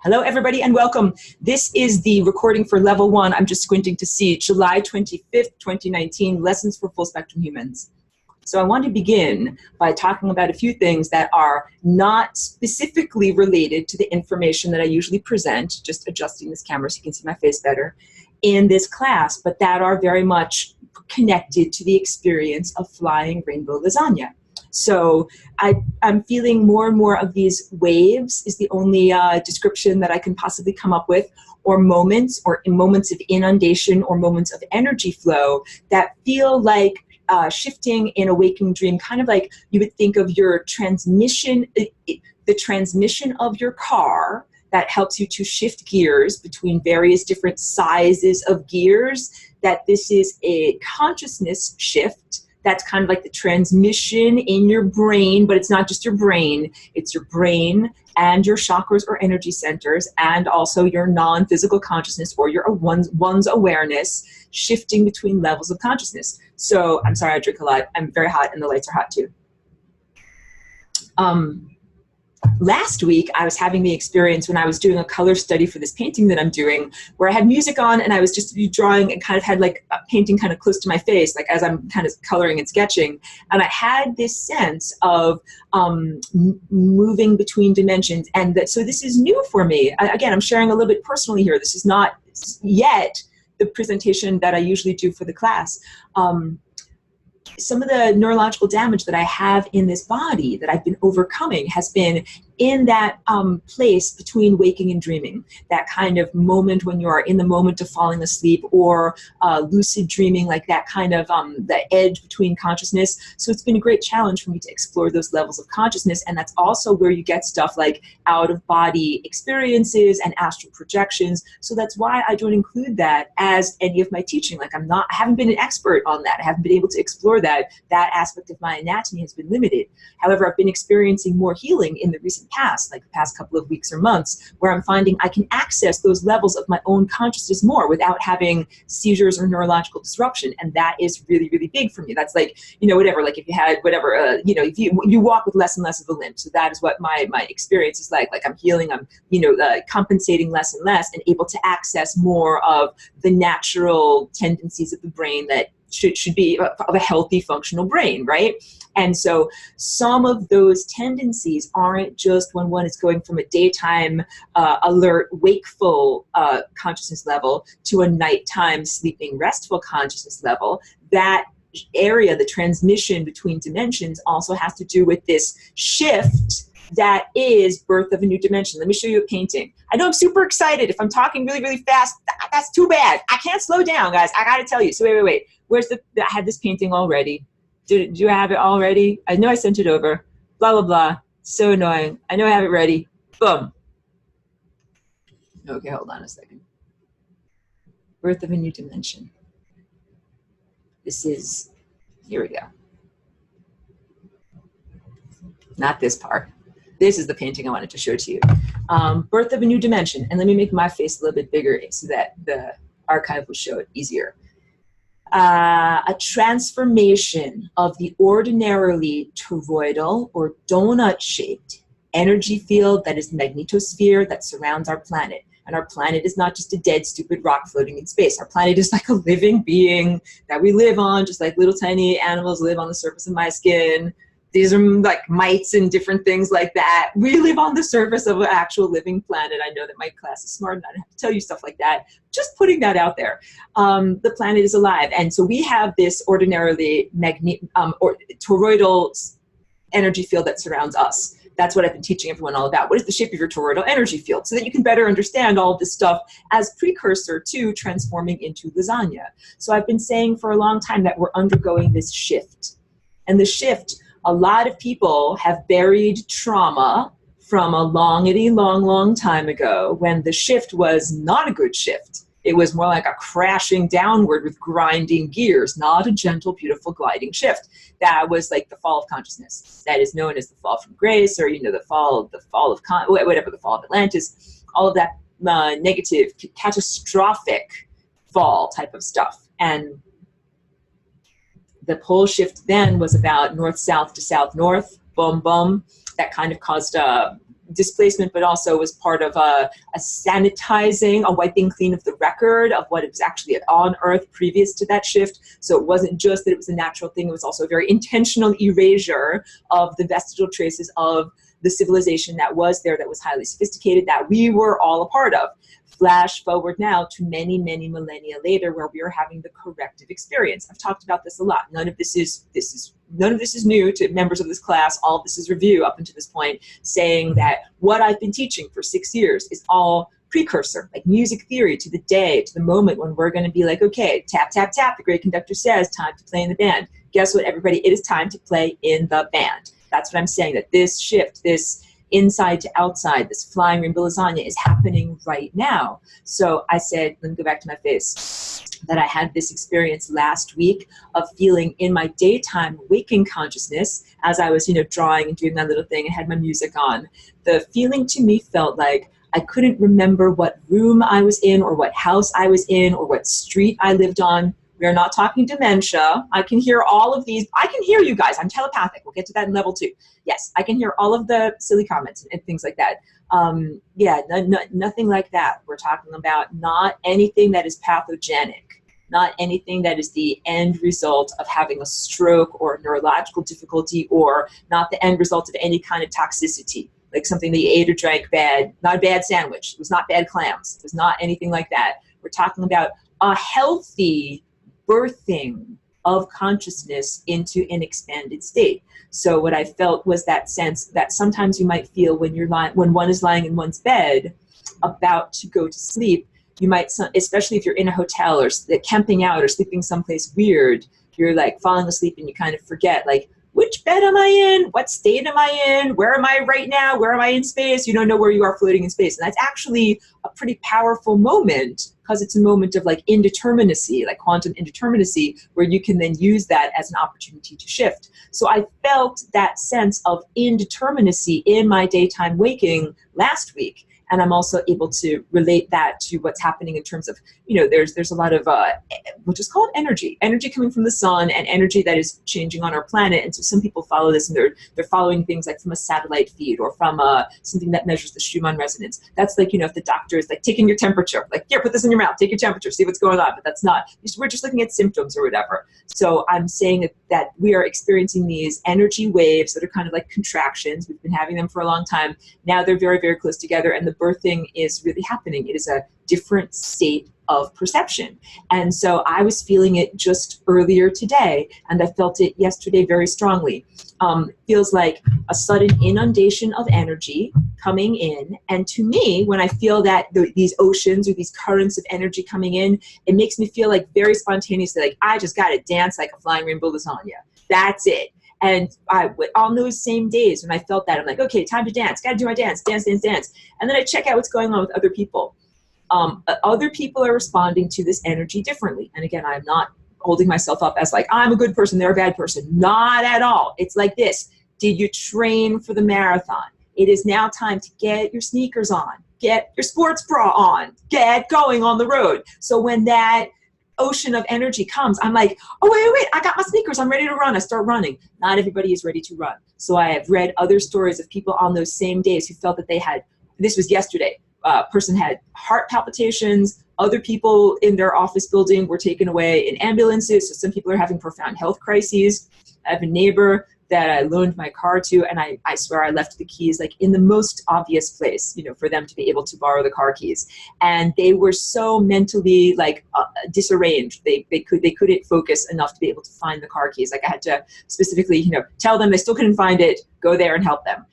Hello, everybody, and welcome. This is the recording for level 1. I'm just squinting to see July 25th, 2019, Lessons for Full Spectrum Humans. So I want to begin by talking about a few things that are not specifically related to the information that I usually present, just adjusting this camera so you can see my face better, in this class, but that are very much connected to the experience of flying rainbow lasagna. So I'm feeling more and more of these waves is the only description that I can possibly come up with, or moments of inundation or moments of energy flow that feel like shifting in a waking dream, kind of like you would think of your transmission, the transmission of your car that helps you to shift gears between various different sizes of gears, that this is a consciousness shift. That's kind of like the transmission in your brain, but it's not just your brain. It's your brain and your chakras or energy centers, and also your non-physical consciousness or your one's awareness shifting between levels of consciousness. So I'm sorry, I drink a lot. I'm very hot and the lights are hot too. Last week, I was having the experience when I was doing a color study for this painting that I'm doing, where I had music on and I was just drawing and kind of had like a painting kind of close to my face, like as I'm kind of coloring and sketching. And I had this sense of moving between dimensions. And so this is new for me. Again, I'm sharing a little bit personally here. This is not yet the presentation that I usually do for the class. Some of the neurological damage that I have in this body that I've been overcoming has been in that place between waking and dreaming, that kind of moment when you are in the moment of falling asleep, or lucid dreaming, like that kind of the edge between consciousness. So it's been a great challenge for me to explore those levels of consciousness, and that's also where you get stuff like out-of-body experiences and astral projections. So that's why I don't include that as any of my teaching. Like I haven't been an expert on that. I haven't been able to explore that. That aspect of my anatomy has been limited. However, I've been experiencing more healing in the recent past, like the past couple of weeks or months, where I'm finding I can access those levels of my own consciousness more without having seizures or neurological disruption. And that is really, really big for me. That's like, you know, whatever, like if you had whatever, you know, if you walk with less and less of a limp. So that is what my experience is like I'm healing, I'm, you know, compensating less and less and able to access more of the natural tendencies of the brain that should be of a healthy, functional brain, right? And so some of those tendencies aren't just when one is going from a daytime alert, wakeful consciousness level to a nighttime sleeping, restful consciousness level. That area, the transmission between dimensions, also has to do with this shift that is birth of a new dimension. Let me show you a painting. I know I'm super excited. If I'm talking really, really fast, that's too bad. I can't slow down, guys. I gotta tell you. So wait. Where's I had this painting already. Do you have it already? I know I sent it over. Blah, blah, blah. So annoying. I know I have it ready. Boom. Okay, hold on a second. Birth of a new dimension. This is, here we go. Not this part. This is the painting I wanted to show to you. Birth of a new dimension. And let me make my face a little bit bigger so that the archive will show it easier. A transformation of the ordinarily toroidal or donut-shaped energy field that is magnetosphere that surrounds our planet. And our planet is not just a dead, stupid rock floating in space. Our planet is like a living being that we live on, just like little tiny animals live on the surface of my skin. These are like mites and different things like that. We live on the surface of an actual living planet. I know that my class is smart and I don't have to tell you stuff like that. Just putting that out there. The planet is alive. And so we have this ordinarily toroidal energy field that surrounds us. That's what I've been teaching everyone all about. What is the shape of your toroidal energy field? So that you can better understand all of this stuff as precursor to transforming into lasagna. So I've been saying for a long time that we're undergoing this shift. And the shift, a lot of people have buried trauma from a long time ago when the shift was not a good shift. It was more like a crashing downward with grinding gears, not a gentle, beautiful gliding shift. That was like the fall of consciousness. That is known as the fall from grace, or, you know, the fall of whatever, the fall of Atlantis, all of that negative, catastrophic fall type of stuff. And the pole shift then was about north-south to south-north, boom, boom. That kind of caused displacement, but also was part of a sanitizing, a wiping clean of the record of what was actually on Earth previous to that shift. So it wasn't just that it was a natural thing, it was also a very intentional erasure of the vestigial traces of the civilization that was there, that was highly sophisticated, that we were all a part of. Flash forward now to many, many millennia later, where we are having the corrective experience. I've talked about this a lot. None of this is new to members of this class. All of this is review up until this point, saying that what I've been teaching for 6 years is all precursor, like music theory, to the day, to the moment when we're going to be like, okay, tap, tap, tap, the great conductor says, time to play in the band. Guess what, everybody? It is time to play in the band. That's what I'm saying, that this shift, this inside to outside, this flying rainbow lasagna is happening right now. So I said, let me go back to my face, that I had this experience last week of feeling in my daytime waking consciousness, as I was, drawing and doing my little thing and had my music on. The feeling to me felt like I couldn't remember what room I was in or what house I was in or what street I lived on. We are not talking dementia. I can hear all of these. I can hear you guys. I'm telepathic. We'll get to that in level 2. Yes, I can hear all of the silly comments and things like that. Nothing like that. We're talking about not anything that is pathogenic, not anything that is the end result of having a stroke or neurological difficulty, or not the end result of any kind of toxicity, like something that you ate or drank bad, not a bad sandwich. It was not bad clams. It was not anything like that. We're talking about a healthy birthing of consciousness into an expanded state. So what I felt was that sense that sometimes you might feel when when one is lying in one's bed about to go to sleep, you might, especially if you're in a hotel or camping out or sleeping someplace weird, you're like falling asleep and you kind of forget, like, which bed am I in? What state am I in? Where am I right now? Where am I in space? You don't know where you are floating in space. And that's actually a pretty powerful moment, because it's a moment of like indeterminacy, like quantum indeterminacy, where you can then use that as an opportunity to shift. So I felt that sense of indeterminacy in my daytime waking last week. And I'm also able to relate that to what's happening in terms of, there's a lot of, which is called energy coming from the sun, and energy that is changing on our planet. And so some people follow this, and they're following things like from a satellite feed or from something that measures the Schumann resonance. That's like, if the doctor is like taking your temperature, like, here, put this in your mouth, take your temperature, see what's going on. But that's not, we're just looking at symptoms or whatever. So I'm saying that we are experiencing these energy waves that are kind of like contractions. We've been having them for a long time. Now they're very, very close together, and the birthing is really happening. It is a different state of perception. And so I was feeling it just earlier today, and I felt it yesterday very strongly. Feels like a sudden inundation of energy coming in. And to me, when I feel that these oceans or these currents of energy coming in, it makes me feel like very spontaneously, like I just got to dance like a flying rainbow lasagna. That's it. And on those same days when I felt that, I'm like, okay, time to dance. Got to do my dance, dance, dance, dance. And then I check out what's going on with other people. Other people are responding to this energy differently. And again, I'm not holding myself up as like, I'm a good person, they're a bad person. Not at all. It's like this. Did you train for the marathon? It is now time to get your sneakers on, get your sports bra on, get going on the road. So when that ocean of energy comes, I'm like, oh, wait, I got my sneakers, I'm ready to run. I start running. Not everybody is ready to run. So I have read other stories of people on those same days who felt that they had, this was yesterday, person had heart palpitations. Other people in their office building were taken away in ambulances. So some people are having profound health crises. I have a neighbor that I loaned my car to, and I swear I left the keys like in the most obvious place, for them to be able to borrow the car keys. And they were so mentally like disarranged. They couldn't focus enough to be able to find the car keys. Like I had to specifically, tell them they still couldn't find it, go there and help them.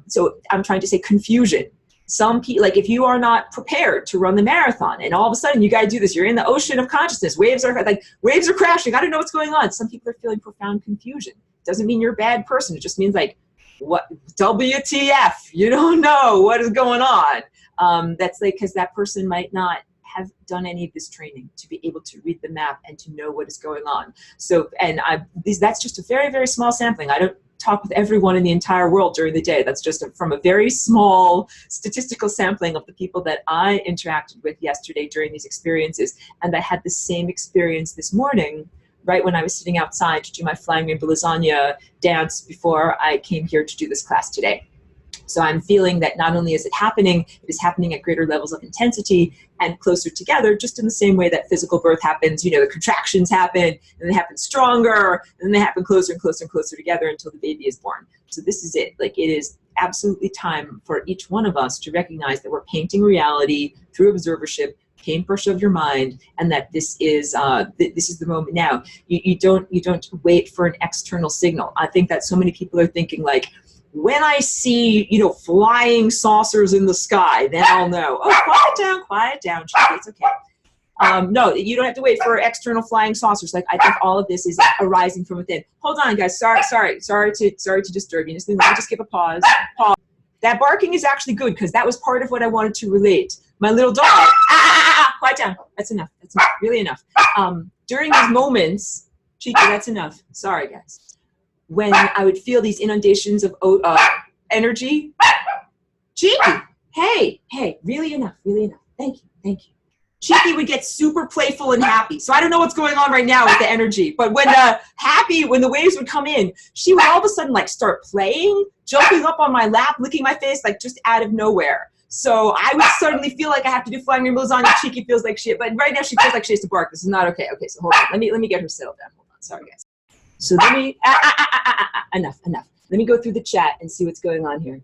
So I'm trying to say confusion. Some people, like if you are not prepared to run the marathon and all of a sudden you got to do this, you're in the ocean of consciousness, waves are crashing, I don't know what's going on. Some people are feeling profound confusion. Doesn't mean you're a bad person. It just means like, what, WTF, you don't know what is going on. That's like, because that person might not have done any of this training to be able to read the map and to know what is going on. So, and that's just a very, very small sampling. I don't talk with everyone in the entire world during the day. That's just from a very small statistical sampling of the people that I interacted with yesterday during these experiences. And I had the same experience this morning, right when I was sitting outside to do my flying rainbow lasagna dance before I came here to do this class today. So I'm feeling that not only is it is happening at greater levels of intensity and closer together, just in the same way that physical birth happens. You know, the contractions happen, and they happen stronger, and then they happen closer and closer and closer together until the baby is born. So this is it. Like, it is absolutely time for each one of us to recognize that we're painting reality through observership, paintbrush of your mind, and that this is the moment now. You don't wait for an external signal. I think that so many people are thinking, like, when I see, you know, flying saucers in the sky, then I'll know. Oh, quiet down, Chicky, it's okay. No, you don't have to wait for external flying saucers. Like, I think all of this is arising from within. Hold on, guys. Sorry to disturb you. Let me just give a pause. That barking is actually good, because that was part of what I wanted to relate. My little dog. Quiet down. That's enough. That's enough. Really enough. During these moments, Cheeky, that's enough. Sorry, guys. When I would feel these inundations of energy, Cheeky, hey, really enough. Thank you. Cheeky would get super playful and happy. So I don't know what's going on right now with the energy, but when the waves would come in, she would all of a sudden, like, start playing, jumping up on my lap, licking my face, like, just out of nowhere. So I would suddenly feel like I have to do flying rainbows on, and Cheeky feels like shit. But right now she feels like she has to bark. This is not okay. Okay, so hold on. Let me get her settled down. Hold on. Sorry, guys. So let me enough. Let me go through the chat and see what's going on here.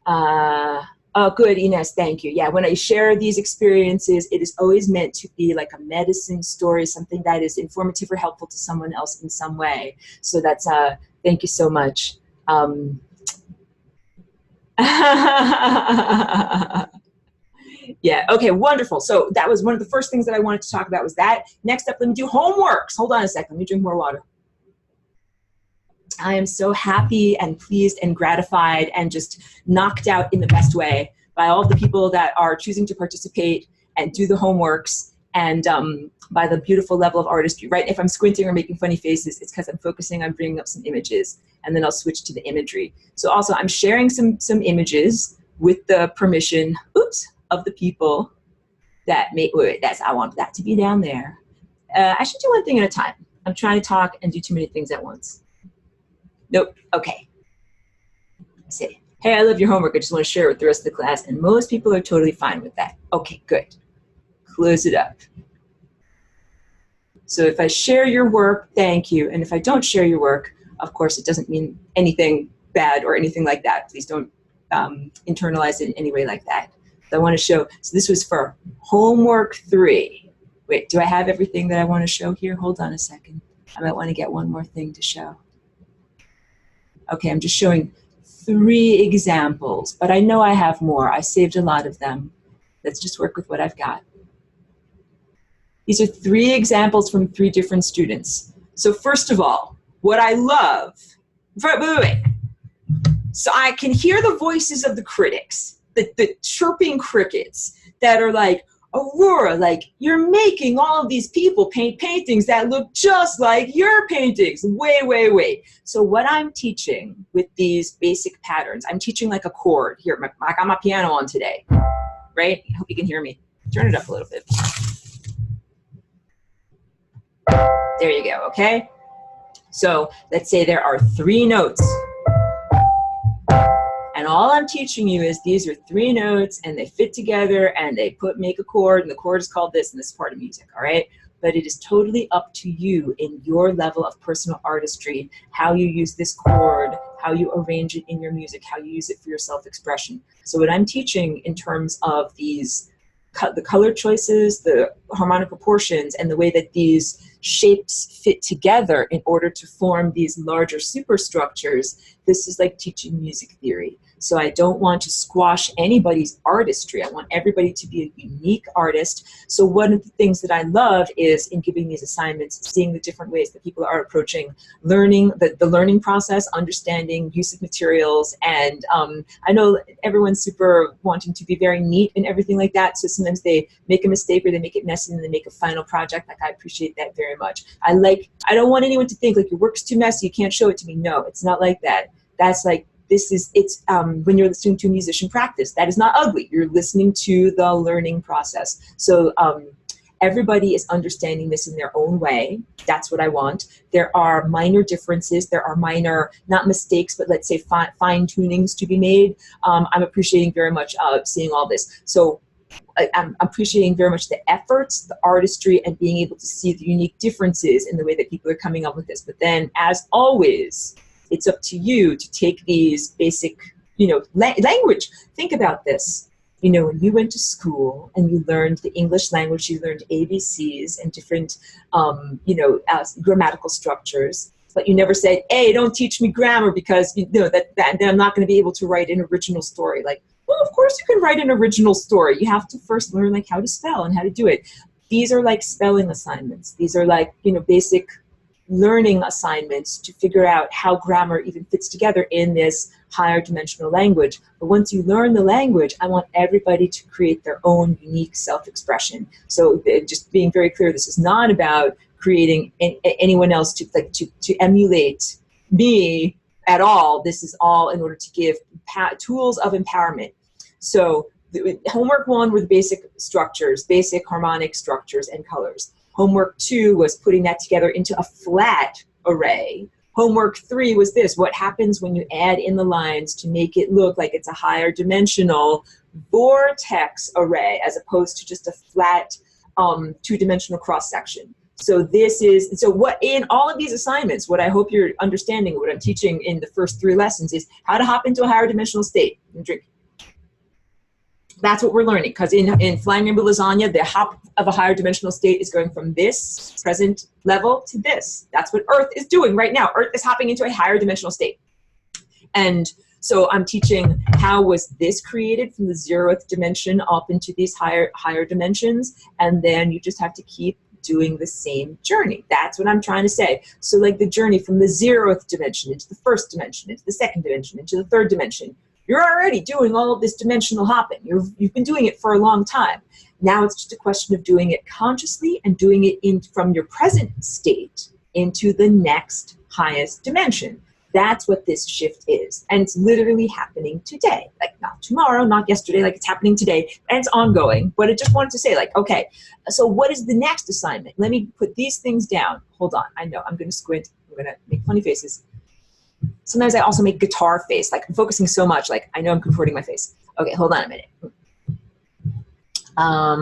Oh, good, Ines. Thank you. Yeah, when I share these experiences, it is always meant to be like a medicine story, something that is informative or helpful to someone else in some way. So that's thank you so much. Yeah, okay, wonderful. So that was one of the first things that I wanted to talk about, was that. Next up, let me do homeworks. Hold on a second, let me drink more water. I am so happy and pleased and gratified and just knocked out in the best way by all of the people that are choosing to participate and do the homeworks, and by the beautiful level of artistry, right? If I'm squinting or making funny faces, it's because I'm focusing on bringing up some images, and then I'll switch to the imagery. So also I'm sharing some images with the permission, of the people that may, I want that to be down there. I should do one thing at a time. I'm trying to talk and do too many things at once. Nope, okay. Say, hey, I love your homework. I just want to share it with the rest of the class. And most people are totally fine with that. Okay, good. Close it up. So if I share your work, thank you. And if I don't share your work, of course, it doesn't mean anything bad or anything like that. Please don't internalize it in any way like that. So I want to show, so this was for homework 3. Wait, do I have everything that I want to show here? Hold on a second. I might want to get one more thing to show. Okay, I'm just showing 3 examples, but I know I have more. I saved a lot of them. Let's just work with what I've got. These are 3 examples from 3 different students. So first of all, what I love, wait. So I can hear the voices of the critics, the chirping crickets that are like, Aurora, like, you're making all of these people paint paintings that look just like your paintings. Wait. So what I'm teaching with these basic patterns, I'm teaching like a chord. Here, I got my piano on today, right? I hope you can hear me. Turn it up a little bit. There you go, okay? So let's say there are 3 notes. And all I'm teaching you is these are 3 notes, and they fit together, and they make a chord, and the chord is called this, and this is part of music, all right? But it is totally up to you in your level of personal artistry, how you use this chord, how you arrange it in your music, how you use it for your self-expression. So what I'm teaching in terms of these, the color choices, the harmonic proportions, and the way that these shapes fit together in order to form these larger superstructures, this is like teaching music theory. So I don't want to squash anybody's artistry. I want everybody to be a unique artist. So one of the things that I love is in giving these assignments, seeing the different ways that people are approaching learning, the learning process, understanding use of materials. And I know everyone's super wanting to be very neat and everything like that. So sometimes they make a mistake or they make it messy and they make a final project. Like, I appreciate that very much. I don't want anyone to think like your work's too messy, you can't show it to me. No, it's not like that. That's like, when you're listening to a musician practice, that is not ugly. You're listening to the learning process. So Everybody is understanding this in their own way. That's what I want. There are minor differences. There are minor, not mistakes, but let's say fine tunings to be made. I'm appreciating very much seeing all this. So I'm appreciating very much the efforts, the artistry, and being able to see the unique differences in the way that people are coming up with this. But then, as always, it's up to you to take these basic, language. Think about this. When you went to school and you learned the English language, you learned ABCs and different, grammatical structures. But you never said, "Hey, don't teach me grammar because that I'm not going to be able to write an original story." Like, well, of course you can write an original story. You have to first learn like how to spell and how to do it. These are like spelling assignments. These are like, basic learning assignments to figure out how grammar even fits together in this higher dimensional language. But once you learn the language, I want everybody to create their own unique self-expression. So just being very clear, this is not about creating anyone else to emulate me at all. This is all in order to give tools of empowerment. So homework 1 were the basic structures, basic harmonic structures and colors. Homework 2 was putting that together into a flat array. Homework 3 was this: what happens when you add in the lines to make it look like it's a higher dimensional vortex array as opposed to just a flat 2-dimensional cross section. So what in all of these assignments, what I hope you're understanding, what I'm teaching in the first 3 lessons is how to hop into a higher dimensional state and drink. That's what we're learning, because in Flying Rainbow Lasagna, the hop of a higher dimensional state is going from this present level to this. That's what Earth is doing right now. Earth is hopping into a higher dimensional state. And so I'm teaching how was this created from the 0th dimension up into these higher dimensions, and then you just have to keep doing the same journey. That's what I'm trying to say. So like the journey from the 0th dimension into the 1st dimension, into the 2nd dimension, into the 3rd dimension. You're already doing all of this dimensional hopping. You've been doing it for a long time. Now it's just a question of doing it consciously and doing it from your present state into the next highest dimension. That's what this shift is. And it's literally happening today. Like not tomorrow, not yesterday, like it's happening today. And it's ongoing. But I just wanted to say, like, okay, so what is the next assignment? Let me put these things down. Hold on. I know I'm going to squint. I'm going to make funny faces. Sometimes I also make guitar face, like I'm focusing so much, like I know I'm contorting my face. Okay, hold on a minute. I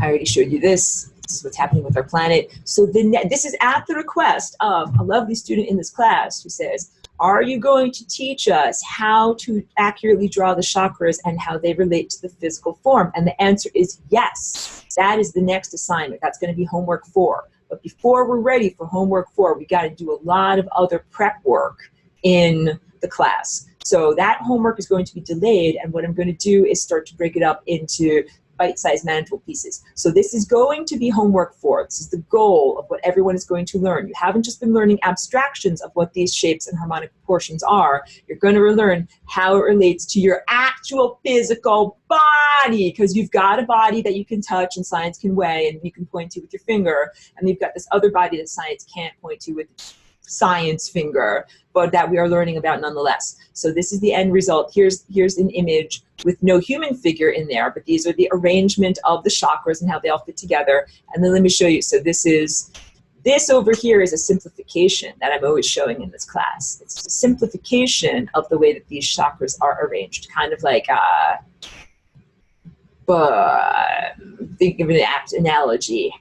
already showed you this. This is what's happening with our planet. So this is at the request of a lovely student in this class who says, are you going to teach us how to accurately draw the chakras and how they relate to the physical form? And the answer is yes. That is the next assignment. That's going to be homework 4. But before we're ready for homework 4, we got to do a lot of other prep work in the class. So that homework is going to be delayed, and what I'm going to do is start to break it up into bite-sized manageable pieces. So this is going to be homework 4. This is the goal of what everyone is going to learn. You haven't just been learning abstractions of what these shapes and harmonic proportions are. You're going to learn how it relates to your actual physical body, because you've got a body that you can touch and science can weigh and you can point to with your finger, and you've got this other body that science can't point to with science finger, but that we are learning about nonetheless. So this is the end result. Here's an image with no human figure in there, but these are the arrangement of the chakras and how they all fit together. And then let me show you. So this over here is a simplification that I'm always showing in this class. It's a simplification of the way that these chakras are arranged, kind of like but think of an apt analogy.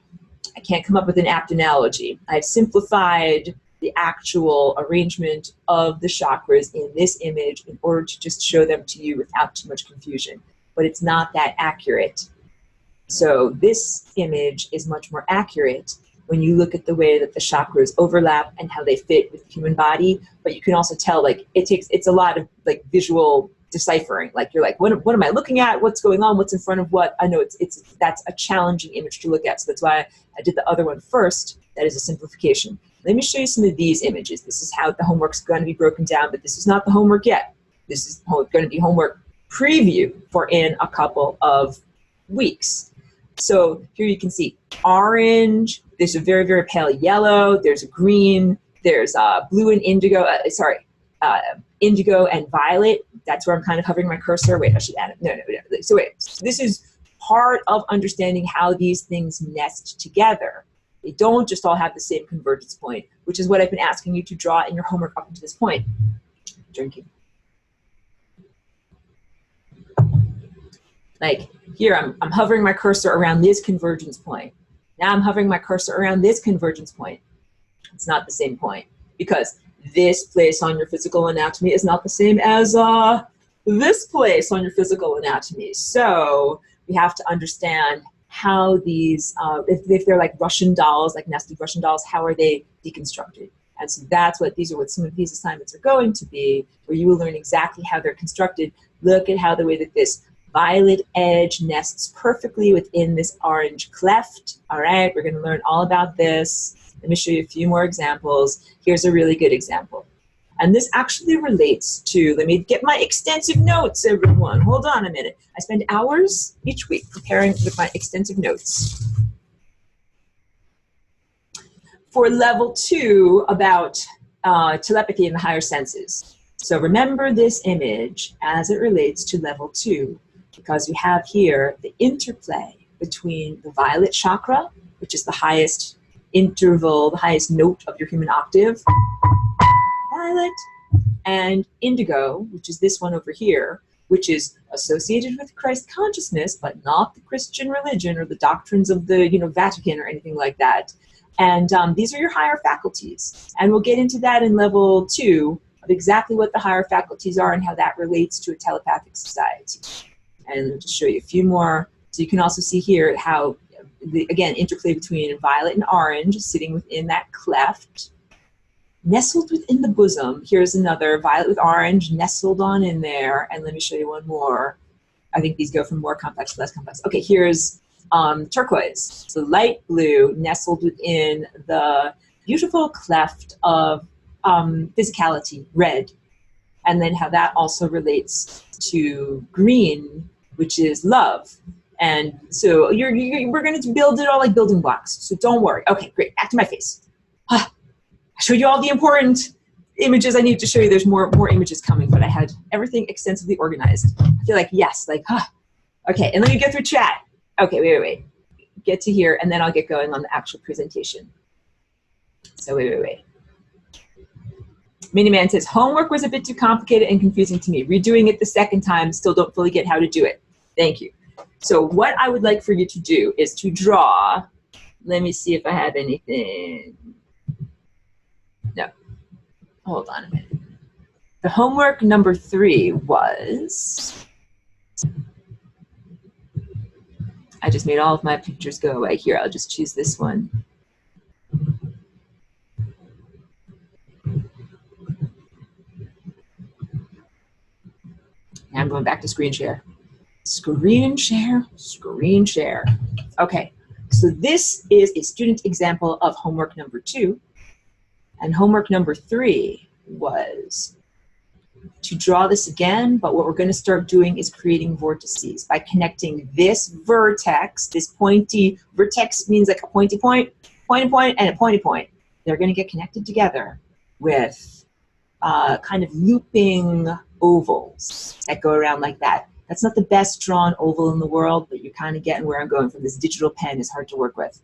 I can't come up with an apt analogy. I've simplified the actual arrangement of the chakras in this image in order to just show them to you without too much confusion. But it's not that accurate. So this image is much more accurate when you look at the way that the chakras overlap and how they fit with the human body. But you can also tell, like, it's a lot of like visual deciphering. Like you're like, what am I looking at? What's going on? What's in front of what? I know that's a challenging image to look at. So that's why I did the other one first. That is a simplification. Let me show you some of these images. This is how the homework's going to be broken down, but this is not the homework yet. This is going to be homework preview for in a couple of weeks. So here you can see orange, there's a very, very pale yellow, there's a green, there's blue and indigo, indigo and violet. That's where I'm kind of hovering my cursor. Wait, I should add it. No. So wait, this is part of understanding how these things nest together. They don't just all have the same convergence point, which is what I've been asking you to draw in your homework up to this point. Drinking. Like here, I'm hovering my cursor around this convergence point. Now I'm hovering my cursor around this convergence point. It's not the same point because this place on your physical anatomy is not the same as this place on your physical anatomy. So we have to understand how these, if they're like Russian dolls, like nested Russian dolls, how are they deconstructed? And so that's what these are, what some of these assignments are going to be, where you will learn exactly how they're constructed. Look at how the way that this violet edge nests perfectly within this orange cleft. All right, we're going to learn all about this. Let me show you a few more examples. Here's a really good example. And this actually relates to, let me get my extensive notes, everyone. Hold on a minute. I spend hours each week preparing with my extensive notes. For level 2 about telepathy and the higher senses. So remember this image as it relates to level 2, because we have here the interplay between the violet chakra, which is the highest interval, the highest note of your human octave, violet, and indigo, which is this one over here, which is associated with Christ consciousness, but not the Christian religion or the doctrines of the Vatican or anything like that. And these are your higher faculties. And we'll get into that in level 2 of exactly what the higher faculties are and how that relates to a telepathic society. And I'll just show you a few more. So you can also see here how, again, interplay between violet and orange sitting within that cleft. Nestled within the bosom. Here's another violet with orange nestled on in there. And let me show you one more. I think these go from more complex to less complex. Okay, here's turquoise. So light blue nestled within the beautiful cleft of physicality, red. And then how that also relates to green, which is love. And so we're going to build it all like building blocks. So don't worry. Okay, great. Back to my face. I showed you all the important images I need to show you. There's more images coming, but I had everything extensively organized. I feel like, yes, like, okay, and let me get through chat. Okay, wait. Get to here, and then I'll get going on the actual presentation. So wait. Miniman says, homework was a bit too complicated and confusing to me. Redoing it the second time, still don't fully get how to do it. Thank you. So what I would like for you to do is to draw, let me see if I have anything. No, hold on a minute. The homework number 3 was, I just made all of my pictures go away. Here, I'll just choose this one. Now I'm going back to screen share. Screen share. Okay, so this is a student example of homework number 2. And homework number 3 was to draw this again, but what we're going to start doing is creating vortices by connecting this vertex, this pointy, vertex means like a pointy point, and a pointy point. They're going to get connected together with kind of looping ovals that go around like that. That's not the best drawn oval in the world, but you're kind of getting where I'm going from. This digital pen is hard to work with.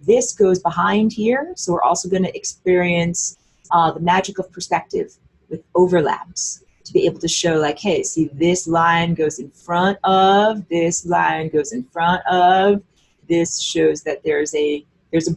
This goes behind here, so we're also going to experience the magic of perspective with overlaps to be able to show like, hey, see this line goes in front of, this line goes in front of, this shows that there's a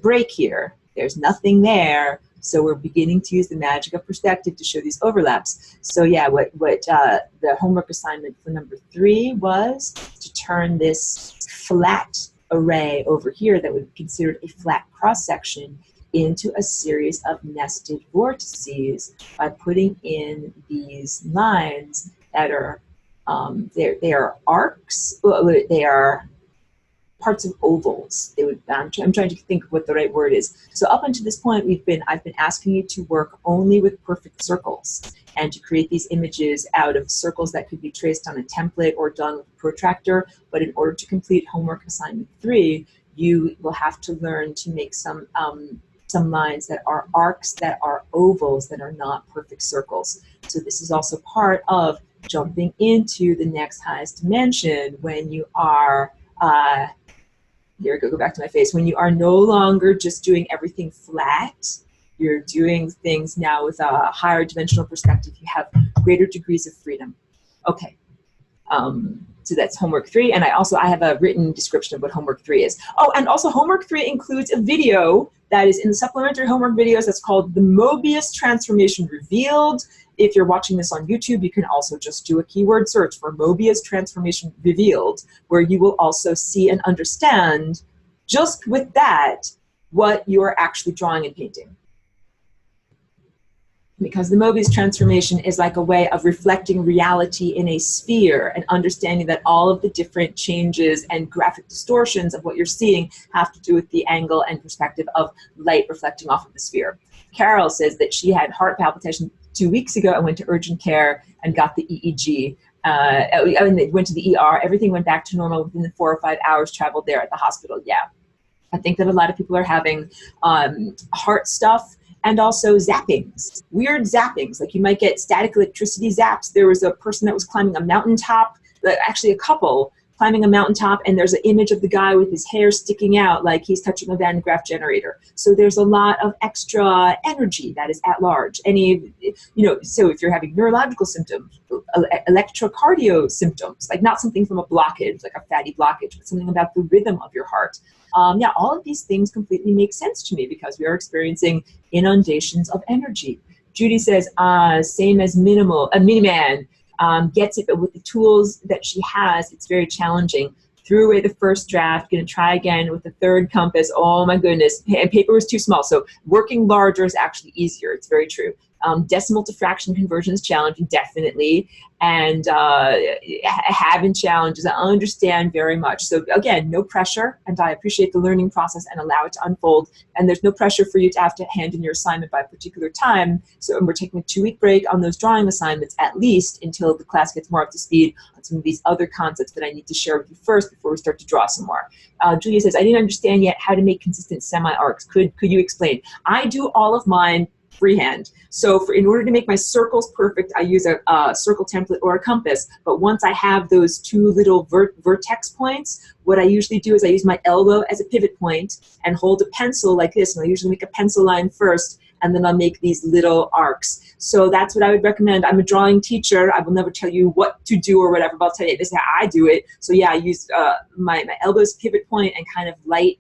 break here. There's nothing there, so we're beginning to use the magic of perspective to show these overlaps. So yeah, what the homework assignment for number 3 was to turn this flat array over here that would be considered a flat cross-section into a series of nested vortices by putting in these lines that are, they are arcs, they are parts of ovals. They would, I'm trying to think of what the right word is. So up until this point, I've been asking you to work only with perfect circles and to create these images out of circles that could be traced on a template or done with a protractor. But in order to complete homework assignment 3, you will have to learn to make some lines that are arcs, that are ovals, that are not perfect circles. So this is also part of jumping into the next highest dimension when you are Here, go back to my face. When you are no longer just doing everything flat, you're doing things now with a higher dimensional perspective. You have greater degrees of freedom. Okay. So that's homework 3, and I have a written description of what homework 3 is. Oh, and also homework 3 includes a video that is in the supplementary homework videos that's called The Mobius Transformation Revealed. If you're watching this on YouTube, you can also just do a keyword search for Mobius Transformation Revealed, where you will also see and understand, just with that, what you're actually drawing and painting. Because the Mobius transformation is like a way of reflecting reality in a sphere and understanding that all of the different changes and graphic distortions of what you're seeing have to do with the angle and perspective of light reflecting off of the sphere. Carol says that she had heart palpitation 2 weeks ago and went to urgent care and got the EEG. They went to the ER. Everything went back to normal within the 4 or 5 hours traveled there at the hospital. Yeah. I think that a lot of people are having heart stuff. And also zappings, weird zappings. Like you might get static electricity zaps. There was a person that was climbing a mountaintop, actually a couple climbing a mountaintop, and there's an image of the guy with his hair sticking out like he's touching a Van de Graaff generator. So there's a lot of extra energy that is at large. So if you're having neurological symptoms, electrocardio symptoms, like not something from a blockage, like a fatty blockage, but something about the rhythm of your heart. Yeah, all of these things completely make sense to me because we are experiencing inundations of energy. Judy says, same as Miniman gets it, but with the tools that she has, it's very challenging. Threw away the first draft, gonna try again with the third compass. Oh my goodness, and paper was too small. So working larger is actually easier, it's very true. Decimal to fraction conversion is challenging, definitely. And having challenges, I understand very much. So again, no pressure, and I appreciate the learning process and allow it to unfold. And there's no pressure for you to have to hand in your assignment by a particular time. So we're taking a 2-week break on those drawing assignments, at least until the class gets more up to speed on some of these other concepts that I need to share with you first before we start to draw some more. Julia says, I didn't understand yet how to make consistent semi-arcs. Could you explain? I do all of mine freehand. So in order to make my circles perfect, I use a circle template or a compass. But once I have those 2 little vertex points, what I usually do is I use my elbow as a pivot point and hold a pencil like this. And I usually make a pencil line first, and then I'll make these little arcs. So that's what I would recommend. I'm a drawing teacher. I will never tell you what to do or whatever, but I'll tell you this is how I do it. So yeah, I use my elbow's pivot point and kind of light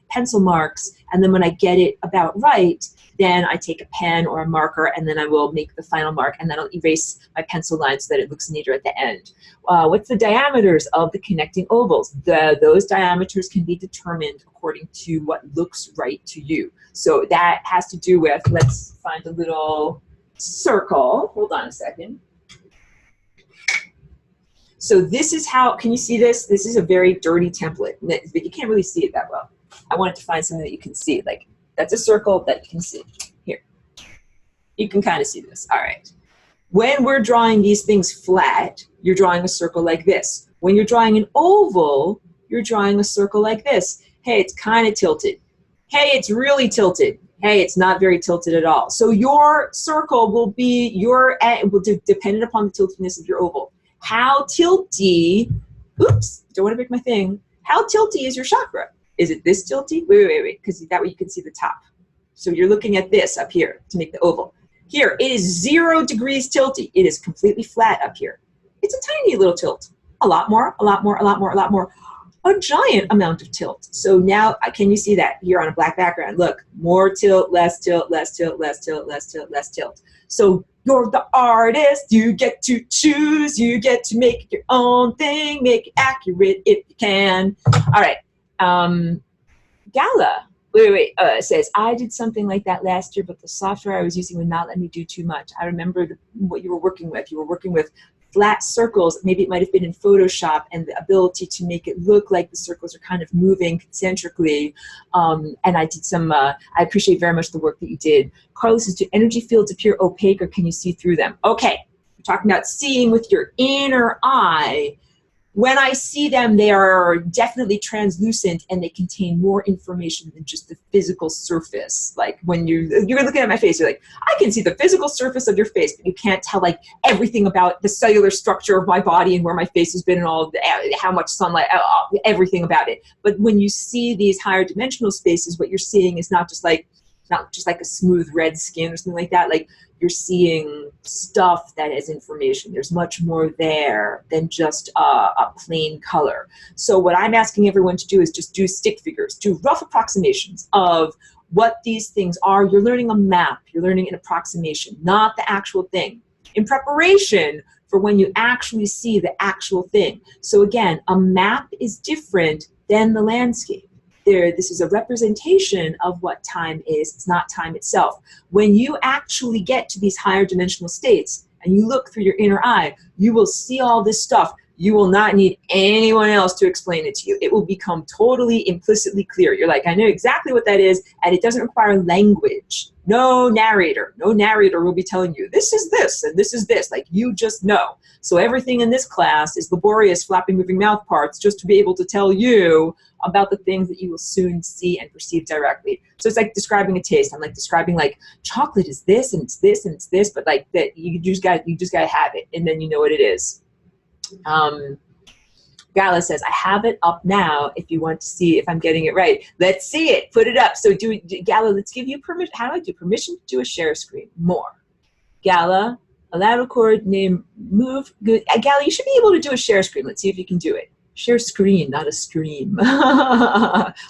pencil marks. And then when I get it about right, then I take a pen or a marker, and then I will make the final mark, and then I'll erase my pencil line so that it looks neater at the end. What's the diameters of the connecting ovals? Those diameters can be determined according to what looks right to you. So that has to do with, let's find a little circle. Hold on a second. So this is how, can you see this? This is a very dirty template, but you can't really see it that well. I wanted to find something that you can see, like that's a circle that you can see. Here, you can kind of see this. All right. When we're drawing these things flat, you're drawing a circle like this. When you're drawing an oval, you're drawing a circle like this. Hey, it's kind of tilted. Hey, it's really tilted. Hey, it's not very tilted at all. So your circle will be dependent upon the tiltiness of your oval. How tilty, oops, don't want to break my thing. How tilty is your chakra? Is it this tilty? Wait, because that way you can see the top. So you're looking at this up here to make the oval. Here, it is 0 degrees tilty. It is completely flat up here. It's a tiny little tilt. A lot more, a lot more, a lot more, a lot more. A giant amount of tilt. So now, can you see that here on a black background? Look, more tilt, less tilt, less tilt, less tilt, less tilt, less tilt. So you're the artist, you get to choose, you get to make your own thing, make it accurate if you can. All right. Gala, says, I did something like that last year, but the software I was using would not let me do too much. I remember what you were working with. You were working with flat circles. Maybe it might have been in Photoshop, and the ability to make it look like the circles are kind of moving concentrically. And I did some, I appreciate very much the work that you did. Carlos says, do energy fields appear opaque, or can you see through them? Okay, we're talking about seeing with your inner eye. When I see them, they are definitely translucent and they contain more information than just the physical surface. Like when you're looking at my face, you're like, I can see the physical surface of your face, but you can't tell like everything about the cellular structure of my body and where my face has been and all, how much sunlight, everything about it. But when you see these higher dimensional spaces, what you're seeing is not just like a smooth red skin or something like that. Like you're seeing stuff that has information. There's much more there than just a plain color. So what I'm asking everyone to do is just do stick figures, do rough approximations of what these things are. You're learning a map. You're learning an approximation, not the actual thing. In preparation for when you actually see the actual thing. So again, a map is different than the landscape. This is a representation of what time is. It's not time itself. When you actually get to these higher dimensional states and you look through your inner eye, you will see all this stuff. You will not need anyone else to explain it to you. It will become totally implicitly clear. You're like, I know exactly what that is, and it doesn't require language. No narrator. No narrator will be telling you, this is this, and this is this. Like, you just know. So everything in this class is laborious, flapping, moving mouth parts just to be able to tell you about the things that you will soon see and perceive directly. So it's like describing a taste. I'm like describing like chocolate is this, and it's this, and it's this, but like that you just got to have it, and then you know what it is. Gala says, I have it up now if you want to see if I'm getting it right. Let's see it. Put it up. So Gala, let's give you permission. How do I do permission to do a share screen? More. Gala, allow record, name, move. Good. Gala, you should be able to do a share screen. Let's see if you can do it. Share screen, not a stream.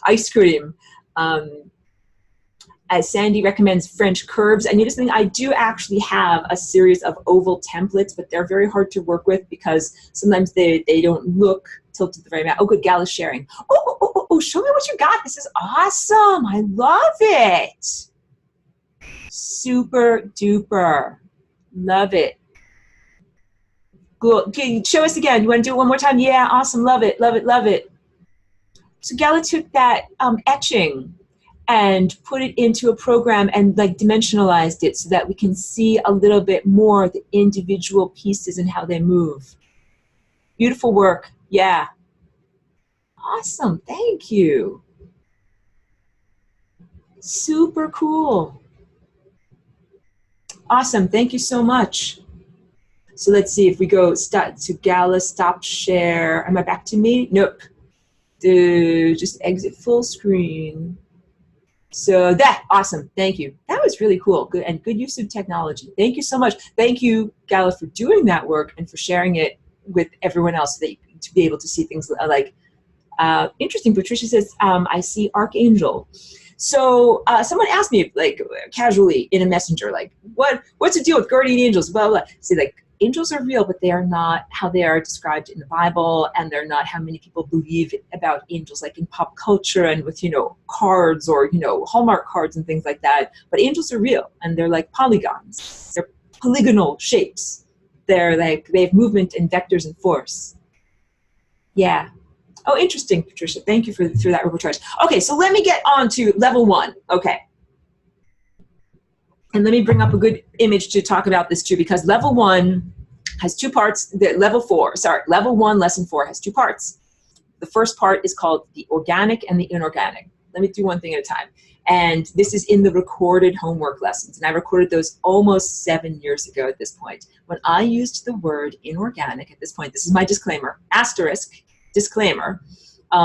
Ice cream. As Sandy recommends French curves. And you just think I do actually have a series of oval templates, but they're very hard to work with because sometimes they don't look tilted the right amount. Oh, good, Gal is sharing. Oh, show me what you got. This is awesome. I love it. Super duper. Love it. Cool. Can you show us again? You want to do it one more time? Yeah, awesome. Love it, love it, love it. So Gala took that etching and put it into a program and like dimensionalized it so that we can see a little bit more the individual pieces and how they move. Beautiful work. Yeah. Awesome. Thank you. Super cool. Awesome. Thank you so much. So let's see if we go start to Gala, stop share. Am I back to me? Nope. Just exit full screen. So awesome. Thank you. That was really cool. Good and good use of technology. Thank you so much. Thank you, Gala, for doing that work and for sharing it with everyone else so that to be able to see things like interesting. Patricia says, I see Archangel. So someone asked me like casually in a messenger, like, what's the deal with guardian angels? Blah, blah. See, like, angels are real, but they are not how they are described in the Bible, and they're not how many people believe about angels, like in pop culture and with, cards or, Hallmark cards and things like that. But angels are real, and they're like polygons. They're polygonal shapes. They're like, they have movement and vectors and force. Yeah. Oh, interesting, Patricia. Thank you for that reportage. Okay, so let me get on to level 1. Okay. And let me bring up a good image to talk about this too, because level 1 has 2 parts. Level 1, lesson 4 has 2 parts. The first part is called the organic and the inorganic. Let me do one thing at a time. And this is in the recorded homework lessons. And I recorded those almost 7 years ago at this point. When I used the word inorganic at this point, this is my disclaimer, asterisk, disclaimer.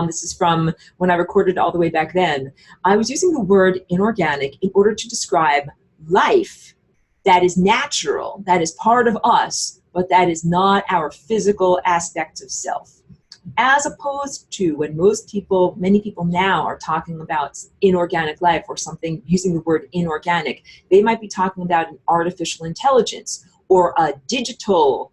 This is from when I recorded all the way back then. I was using the word inorganic in order to describe life that is natural, that is part of us, but that is not our physical aspect of self. As opposed to when many people now are talking about inorganic life or something, using the word inorganic, they might be talking about an artificial intelligence or a digital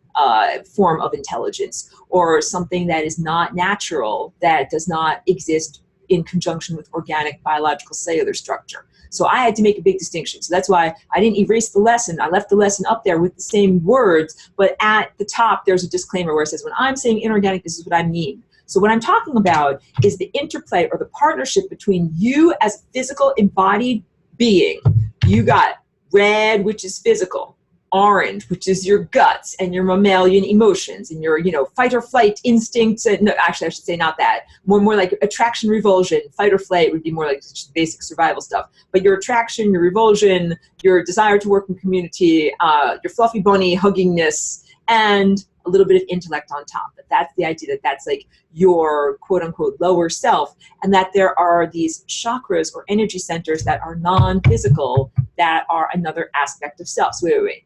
form of intelligence or something that is not natural, that does not exist in conjunction with organic biological cellular structure. So I had to make a big distinction. So that's why I didn't erase the lesson. I left the lesson up there with the same words, but at the top there's a disclaimer where it says, when I'm saying inorganic, this is what I mean. So what I'm talking about is the interplay or the partnership between you as a physical embodied being. You got red, which is physical. orange, which is your guts and your mammalian emotions and your, fight or flight instincts. And no, actually, I should say not that. More like attraction, revulsion. Fight or flight would be more like just basic survival stuff. But your attraction, your revulsion, your desire to work in community, your fluffy bunny huggingness, and a little bit of intellect on top. But that's the idea that that's like your quote unquote lower self, and that there are these chakras or energy centers that are non-physical that are another aspect of self. So wait.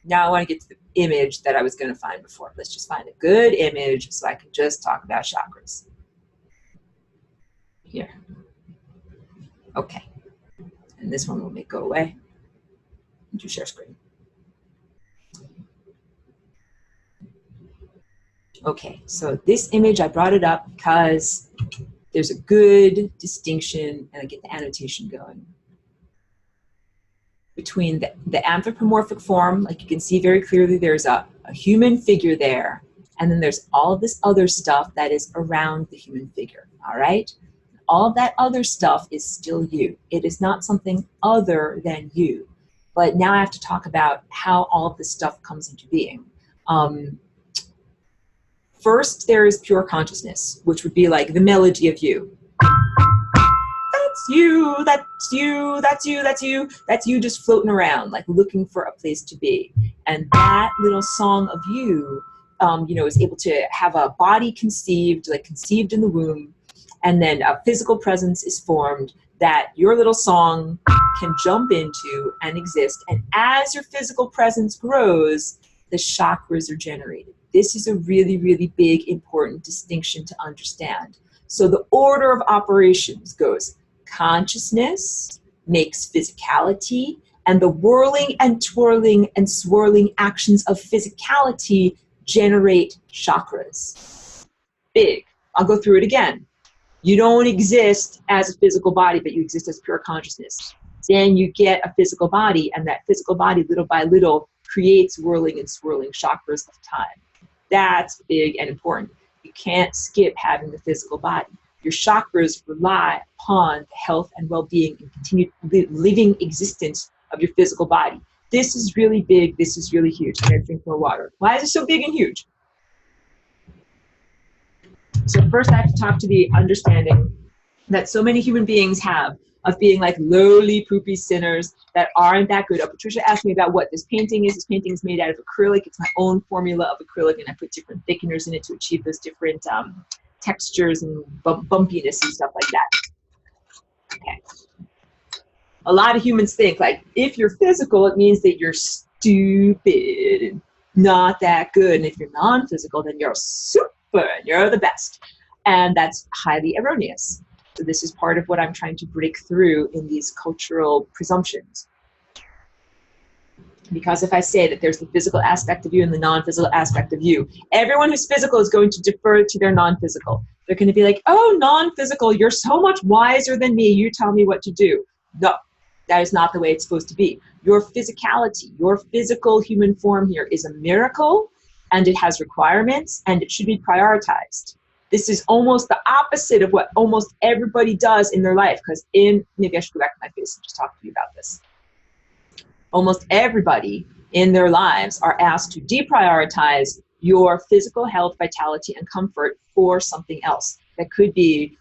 Now I want to get to the image that I was going to find before. Let's just find a good image so I can just talk about chakras. Here. Okay. And this one will make go away. Do share screen. Okay, so this image, I brought it up because there's a good distinction, and I get the annotation going, between the anthropomorphic form. Like you can see very clearly there's a human figure there, and then there's all of this other stuff that is around the human figure, all right? All of that other stuff is still you. It is not something other than you. But now I have to talk about how all of this stuff comes into being. First, there is pure consciousness, which would be like the melody of you. That's you, that's you, that's you, that's you, that's you just floating around, like looking for a place to be. And that little song of you, is able to have a body conceived, like conceived in the womb, and then a physical presence is formed that your little song can jump into and exist. And as your physical presence grows, the chakras are generated. This is a really, really big, important distinction to understand. So the order of operations goes: consciousness makes physicality, and the whirling and twirling and swirling actions of physicality generate chakras. Big. I'll go through it again. You don't exist as a physical body, but you exist as pure consciousness. Then you get a physical body, and that physical body, little by little, creates whirling and swirling chakras of time. That's big and important. You can't skip having the physical body. Your chakras rely upon the health and well-being and continued living existence of your physical body. This is really big. This is really huge. I'm going to drink more water. Why is it so big and huge? So first I have to talk to the understanding that so many human beings have of being like lowly, poopy sinners that aren't that good. Patricia asked me about what this painting is. This painting is made out of acrylic. It's my own formula of acrylic, and I put different thickeners in it to achieve those different textures and bumpiness and stuff like that. Okay. A lot of humans think like if you're physical, it means that you're stupid and not that good. And if you're non-physical, then you're super and you're the best. And that's highly erroneous. So this is part of what I'm trying to break through in these cultural presumptions. Because if I say that there's the physical aspect of you and the non-physical aspect of you, everyone who's physical is going to defer to their non-physical. They're going to be like, oh, non-physical, you're so much wiser than me. You tell me what to do. No, that is not the way it's supposed to be. Your physicality, your physical human form here is a miracle, and it has requirements, and it should be prioritized. This is almost the opposite of what almost everybody does in their life, because maybe I should go back to my face and just talk to you about this. Almost everybody in their lives are asked to deprioritize your physical health, vitality, and comfort for something else. That could be,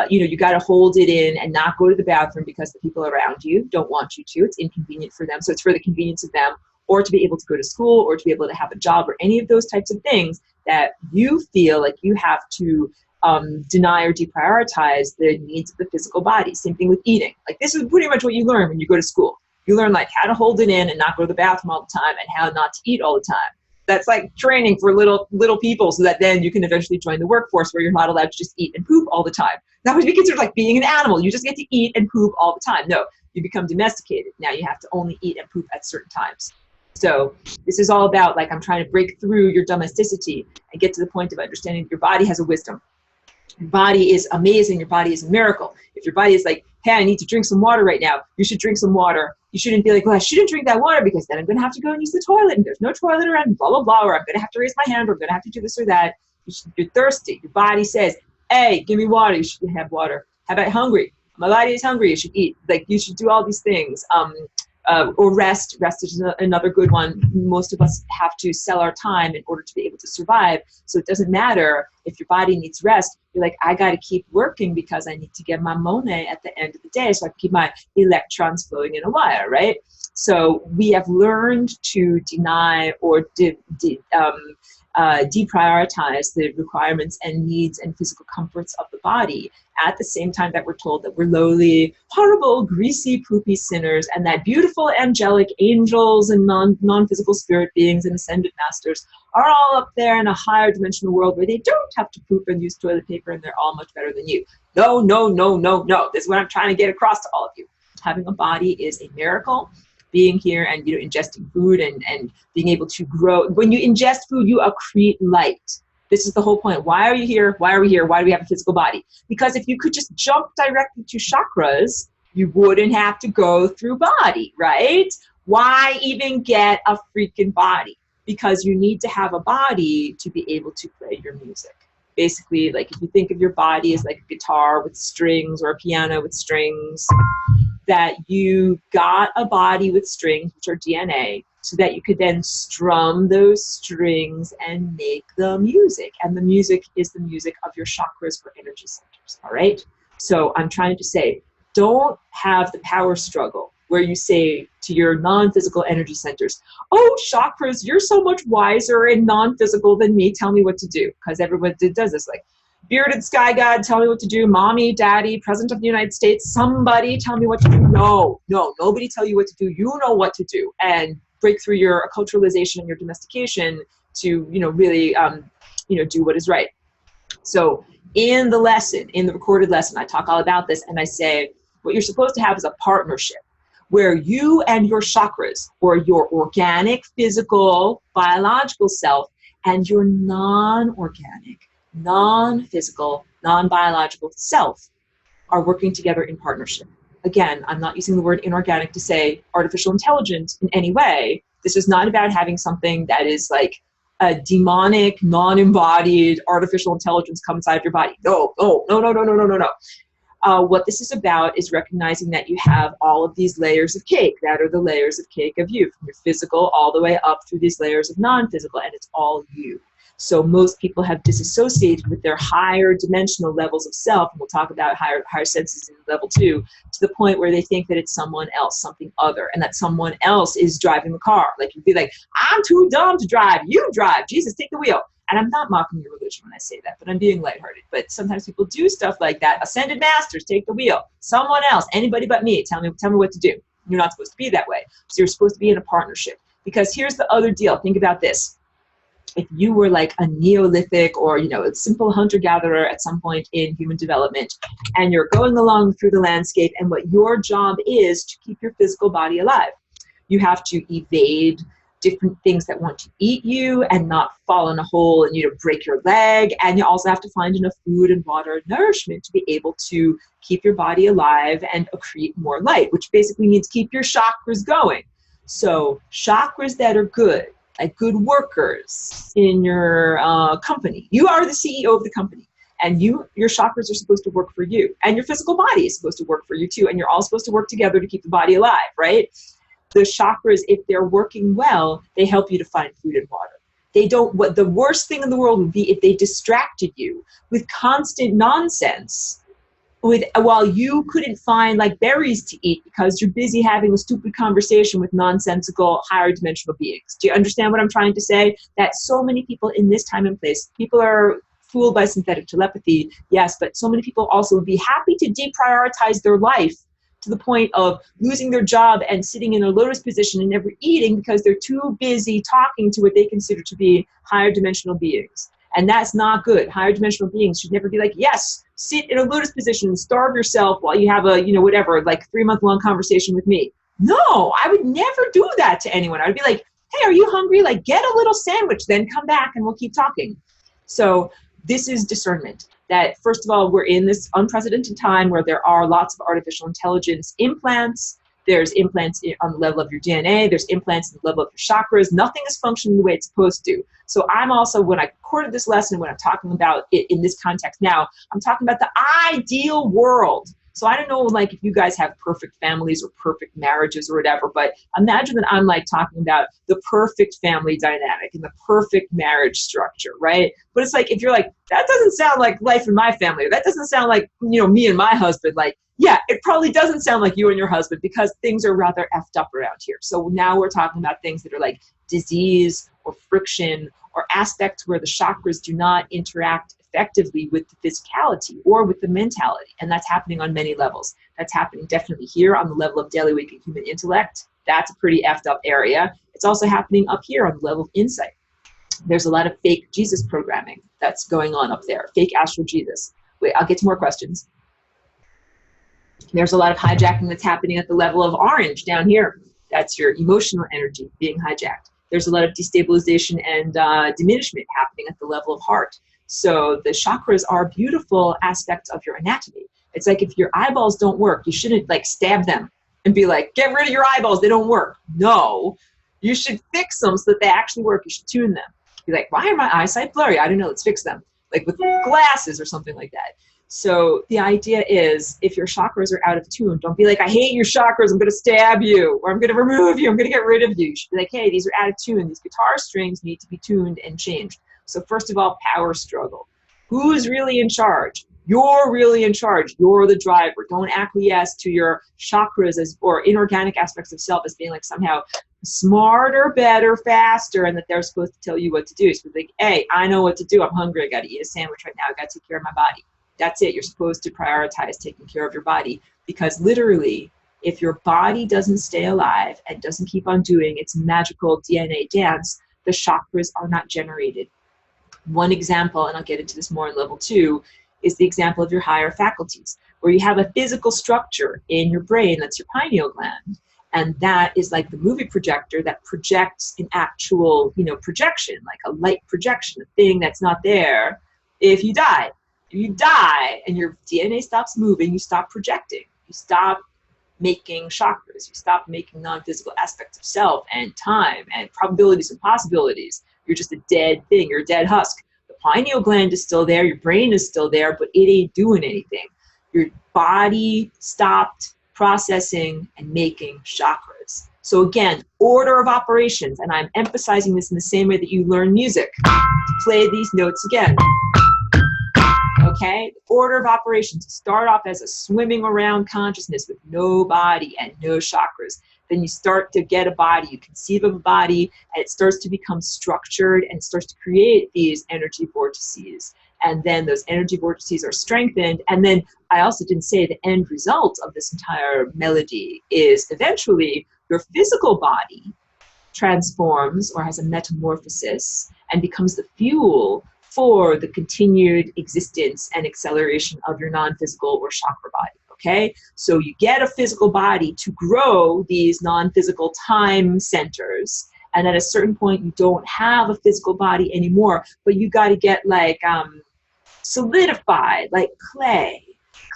you got to hold it in and not go to the bathroom because the people around you don't want you to. It's inconvenient for them, so it's for the convenience of them, or to be able to go to school, or to be able to have a job, or any of those types of things that you feel like you have to deny or deprioritize the needs of the physical body. Same thing with eating. Like this is pretty much what you learn when you go to school. You learn like how to hold it in and not go to the bathroom all the time, and how not to eat all the time. That's like training for little people, so that then you can eventually join the workforce where you're not allowed to just eat and poop all the time. That would be considered like being an animal. You just get to eat and poop all the time. No, you become domesticated. Now you have to only eat and poop at certain times. So this is all about like I'm trying to break through your domesticity and get to the point of understanding that your body has a wisdom. Your body is amazing. Your body is a miracle. If your body is like, hey, I need to drink some water right now, you should drink some water. You shouldn't be like, well, I shouldn't drink that water because then I'm going to have to go and use the toilet, and there's no toilet around, blah, blah, blah, or I'm going to have to raise my hand, or I'm going to have to do this or that. You're thirsty. Your body says, hey, give me water. You should have water. How about hungry? My body is hungry. You should eat. Like you should do all these things. or rest. Rest is another good one. Most of us have to sell our time in order to be able to survive. So it doesn't matter if your body needs rest. You're like, I got to keep working because I need to get my money at the end of the day so I can keep my electrons flowing in a wire, right? So we have learned to deny or deprioritize the requirements and needs and physical comforts of the body at the same time that we're told that we're lowly, horrible, greasy, poopy sinners, and that beautiful angelic angels and non-physical spirit beings and ascended masters are all up there in a higher dimensional world where they don't have to poop and use toilet paper and they're all much better than you. No, no, no, no, no. This is what I'm trying to get across to all of you. Having a body is a miracle. Being here and ingesting food and being able to grow. When you ingest food, you accrete light. This is the whole point. Why are you here? Why are we here? Why do we have a physical body? Because if you could just jump directly to chakras, you wouldn't have to go through body, right? Why even get a freaking body? Because you need to have a body to be able to play your music. Basically, like if you think of your body as like a guitar with strings or a piano with strings, that you got a body with strings, which are DNA, so that you could then strum those strings and make the music. And the music is the music of your chakras or energy centers, all right? So I'm trying to say, don't have the power struggle where you say to your non-physical energy centers, oh, chakras, you're so much wiser and non-physical than me, tell me what to do. Because everyone does this, like, bearded sky god, tell me what to do. Mommy, daddy, president of the United States, somebody tell me what to do. No, nobody tell you what to do. You know what to do. And break through your acculturalization and your domestication to, really, do what is right. So in the lesson, in the recorded lesson, I talk all about this and I say, what you're supposed to have is a partnership where you and your chakras, or your organic, physical, biological self, and your non-organic, non-physical, non-biological self are working together in partnership. Again, I'm not using the word inorganic to say artificial intelligence in any way. This is not about having something that is like a demonic, non-embodied artificial intelligence come inside of your body. No. What this is about is recognizing that you have all of these layers of cake that are the layers of cake of you, from your physical all the way up through these layers of non-physical, and it's all you. So most people have disassociated with their higher dimensional levels of self, and we'll talk about higher senses in level 2, to the point where they think that it's someone else, something other, and that someone else is driving the car. Like you'd be like, I'm too dumb to drive, you drive, Jesus, take the wheel. And I'm not mocking your religion when I say that, but I'm being lighthearted. But sometimes people do stuff like that. Ascended masters, take the wheel. Someone else, anybody but me, tell me what to do. You're not supposed to be that way. So you're supposed to be in a partnership. Because here's the other deal. Think about this. If you were like a Neolithic or, a simple hunter-gatherer at some point in human development, and you're going along through the landscape, and what your job is to keep your physical body alive. You have to evade different things that want to eat you and not fall in a hole and break your leg. And you also have to find enough food and water and nourishment to be able to keep your body alive and accrete more light, which basically means keep your chakras going. So chakras that are good, like good workers in your company. You are the CEO of the company, and your chakras are supposed to work for you, and your physical body is supposed to work for you too, and you're all supposed to work together to keep the body alive, right? The chakras, if they're working well, they help you to find food and water. They don't. What the worst thing in the world would be if they distracted you with constant nonsense, while you couldn't find like berries to eat because you're busy having a stupid conversation with nonsensical higher dimensional beings. Do you understand what I'm trying to say? That so many people in this time and place, people are fooled by synthetic telepathy, yes, but so many people also would be happy to deprioritize their life to the point of losing their job and sitting in a lotus position and never eating because they're too busy talking to what they consider to be higher dimensional beings. And that's not good. Higher dimensional beings should never be like, yes, sit in a lotus position and starve yourself while you have a, like 3-month-long conversation with me. No, I would never do that to anyone. I would be like, hey, are you hungry? Like, get a little sandwich, then come back and we'll keep talking. So this is discernment. That, first of all, we're in this unprecedented time where there are lots of artificial intelligence implants. There's implants on the level of your DNA. There's implants on the level of your chakras. Nothing is functioning the way it's supposed to. So I'm also, when I recorded this lesson, when I'm talking about it in this context now, I'm talking about the ideal world So I don't know, like, if you guys have perfect families or perfect marriages or whatever, but imagine that I'm like talking about the perfect family dynamic and the perfect marriage structure, right? But it's like, if you're like, that doesn't sound like life in my family, or that doesn't sound like, you know, me and my husband, like, yeah, it probably doesn't sound like you and your husband, because things are rather effed up around here. So now we're talking about things that are like disease or friction or aspects where the chakras do not interact effectively with the physicality or with the mentality. And that's happening on many levels. That's happening definitely here on the level of daily waking human intellect. That's a pretty effed up area. It's also happening up here on the level of insight. There's a lot of fake Jesus programming that's going on up there, fake astral Jesus. Wait, I'll get to more questions. There's a lot of hijacking that's happening at the level of orange down here. That's your emotional energy being hijacked. There's a lot of destabilization and diminishment happening at the level of heart. So the chakras are beautiful aspects of your anatomy. It's like, if your eyeballs don't work, you shouldn't like stab them and be like, get rid of your eyeballs, they don't work. No, you should fix them so that they actually work. You should tune them. Be like, why are my eyesight blurry? I don't know, let's fix them. Like with glasses or something like that. So the idea is, if your chakras are out of tune, don't be like, I hate your chakras, I'm going to stab you, or I'm going to remove you, I'm going to get rid of you. You should be like, hey, these are out of tune. These guitar strings need to be tuned and changed. So first of all, power struggle. Who's really in charge? You're really in charge. You're the driver. Don't acquiesce to your chakras as, or inorganic aspects of self, as being like somehow smarter, better, faster, and that they're supposed to tell you what to do. So like, hey, I know what to do. I'm hungry. I got to eat a sandwich right now. I got to take care of my body. That's it. You're supposed to prioritize taking care of your body, because literally, if your body doesn't stay alive and doesn't keep on doing its magical DNA dance, the chakras are not generated. One example, and I'll get into this more in level 2, is the example of your higher faculties, where you have a physical structure in your brain, that's your pineal gland. And that is like the movie projector that projects an actual, you know, projection, like a light projection, a thing that's not there. If you die, and your DNA stops moving, you stop projecting, you stop making chakras, you stop making non-physical aspects of self and time and probabilities and possibilities. You're just a dead thing, you're a dead husk. The pineal gland is still there, your brain is still there, but it ain't doing anything. Your body stopped processing and making chakras. So again, order of operations, and I'm emphasizing this in the same way that you learn music. Play these notes again. Okay, order of operations. Start off as a swimming around consciousness with no body and no chakras. Then you start to get a body, you conceive of a body, and it starts to become structured, and it starts to create these energy vortices. And then those energy vortices are strengthened. And then I also didn't say the end result of this entire melody is eventually your physical body transforms or has a metamorphosis and becomes the fuel for the continued existence and acceleration of your non-physical or chakra body, okay? So you get a physical body to grow these non-physical time centers, and at a certain point you don't have a physical body anymore, but you got to get like solidified, like clay.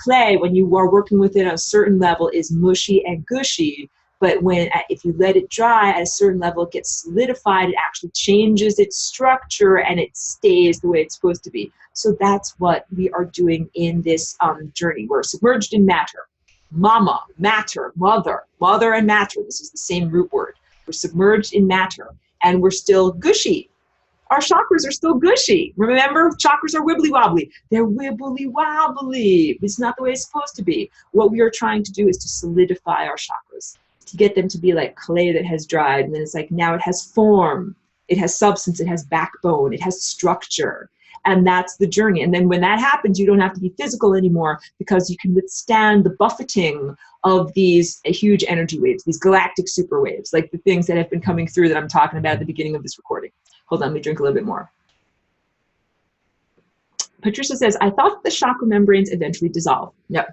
Clay, when you are working with it on a certain level, is mushy and gushy, but if you let it dry at a certain level, it gets solidified, it actually changes its structure, and it stays the way it's supposed to be. So that's what we are doing in this journey. We're submerged in matter. Mama, matter, mother, mother and matter. This is the same root word. We're submerged in matter, and we're still gushy. Our chakras are still gushy. Remember, chakras are wibbly wobbly. They're wibbly wobbly. It's not the way it's supposed to be. What we are trying to do is to solidify our chakras, to get them to be like clay that has dried, and then it's like, now it has form, it has substance, it has backbone, it has structure, and that's the journey. And then when that happens, you don't have to be physical anymore, because you can withstand the buffeting of these huge energy waves, these galactic super waves, like the things that have been coming through that I'm talking about at the beginning of this recording. Hold on, let me drink a little bit more. Patricia says, I thought the chakra membranes eventually dissolve. No.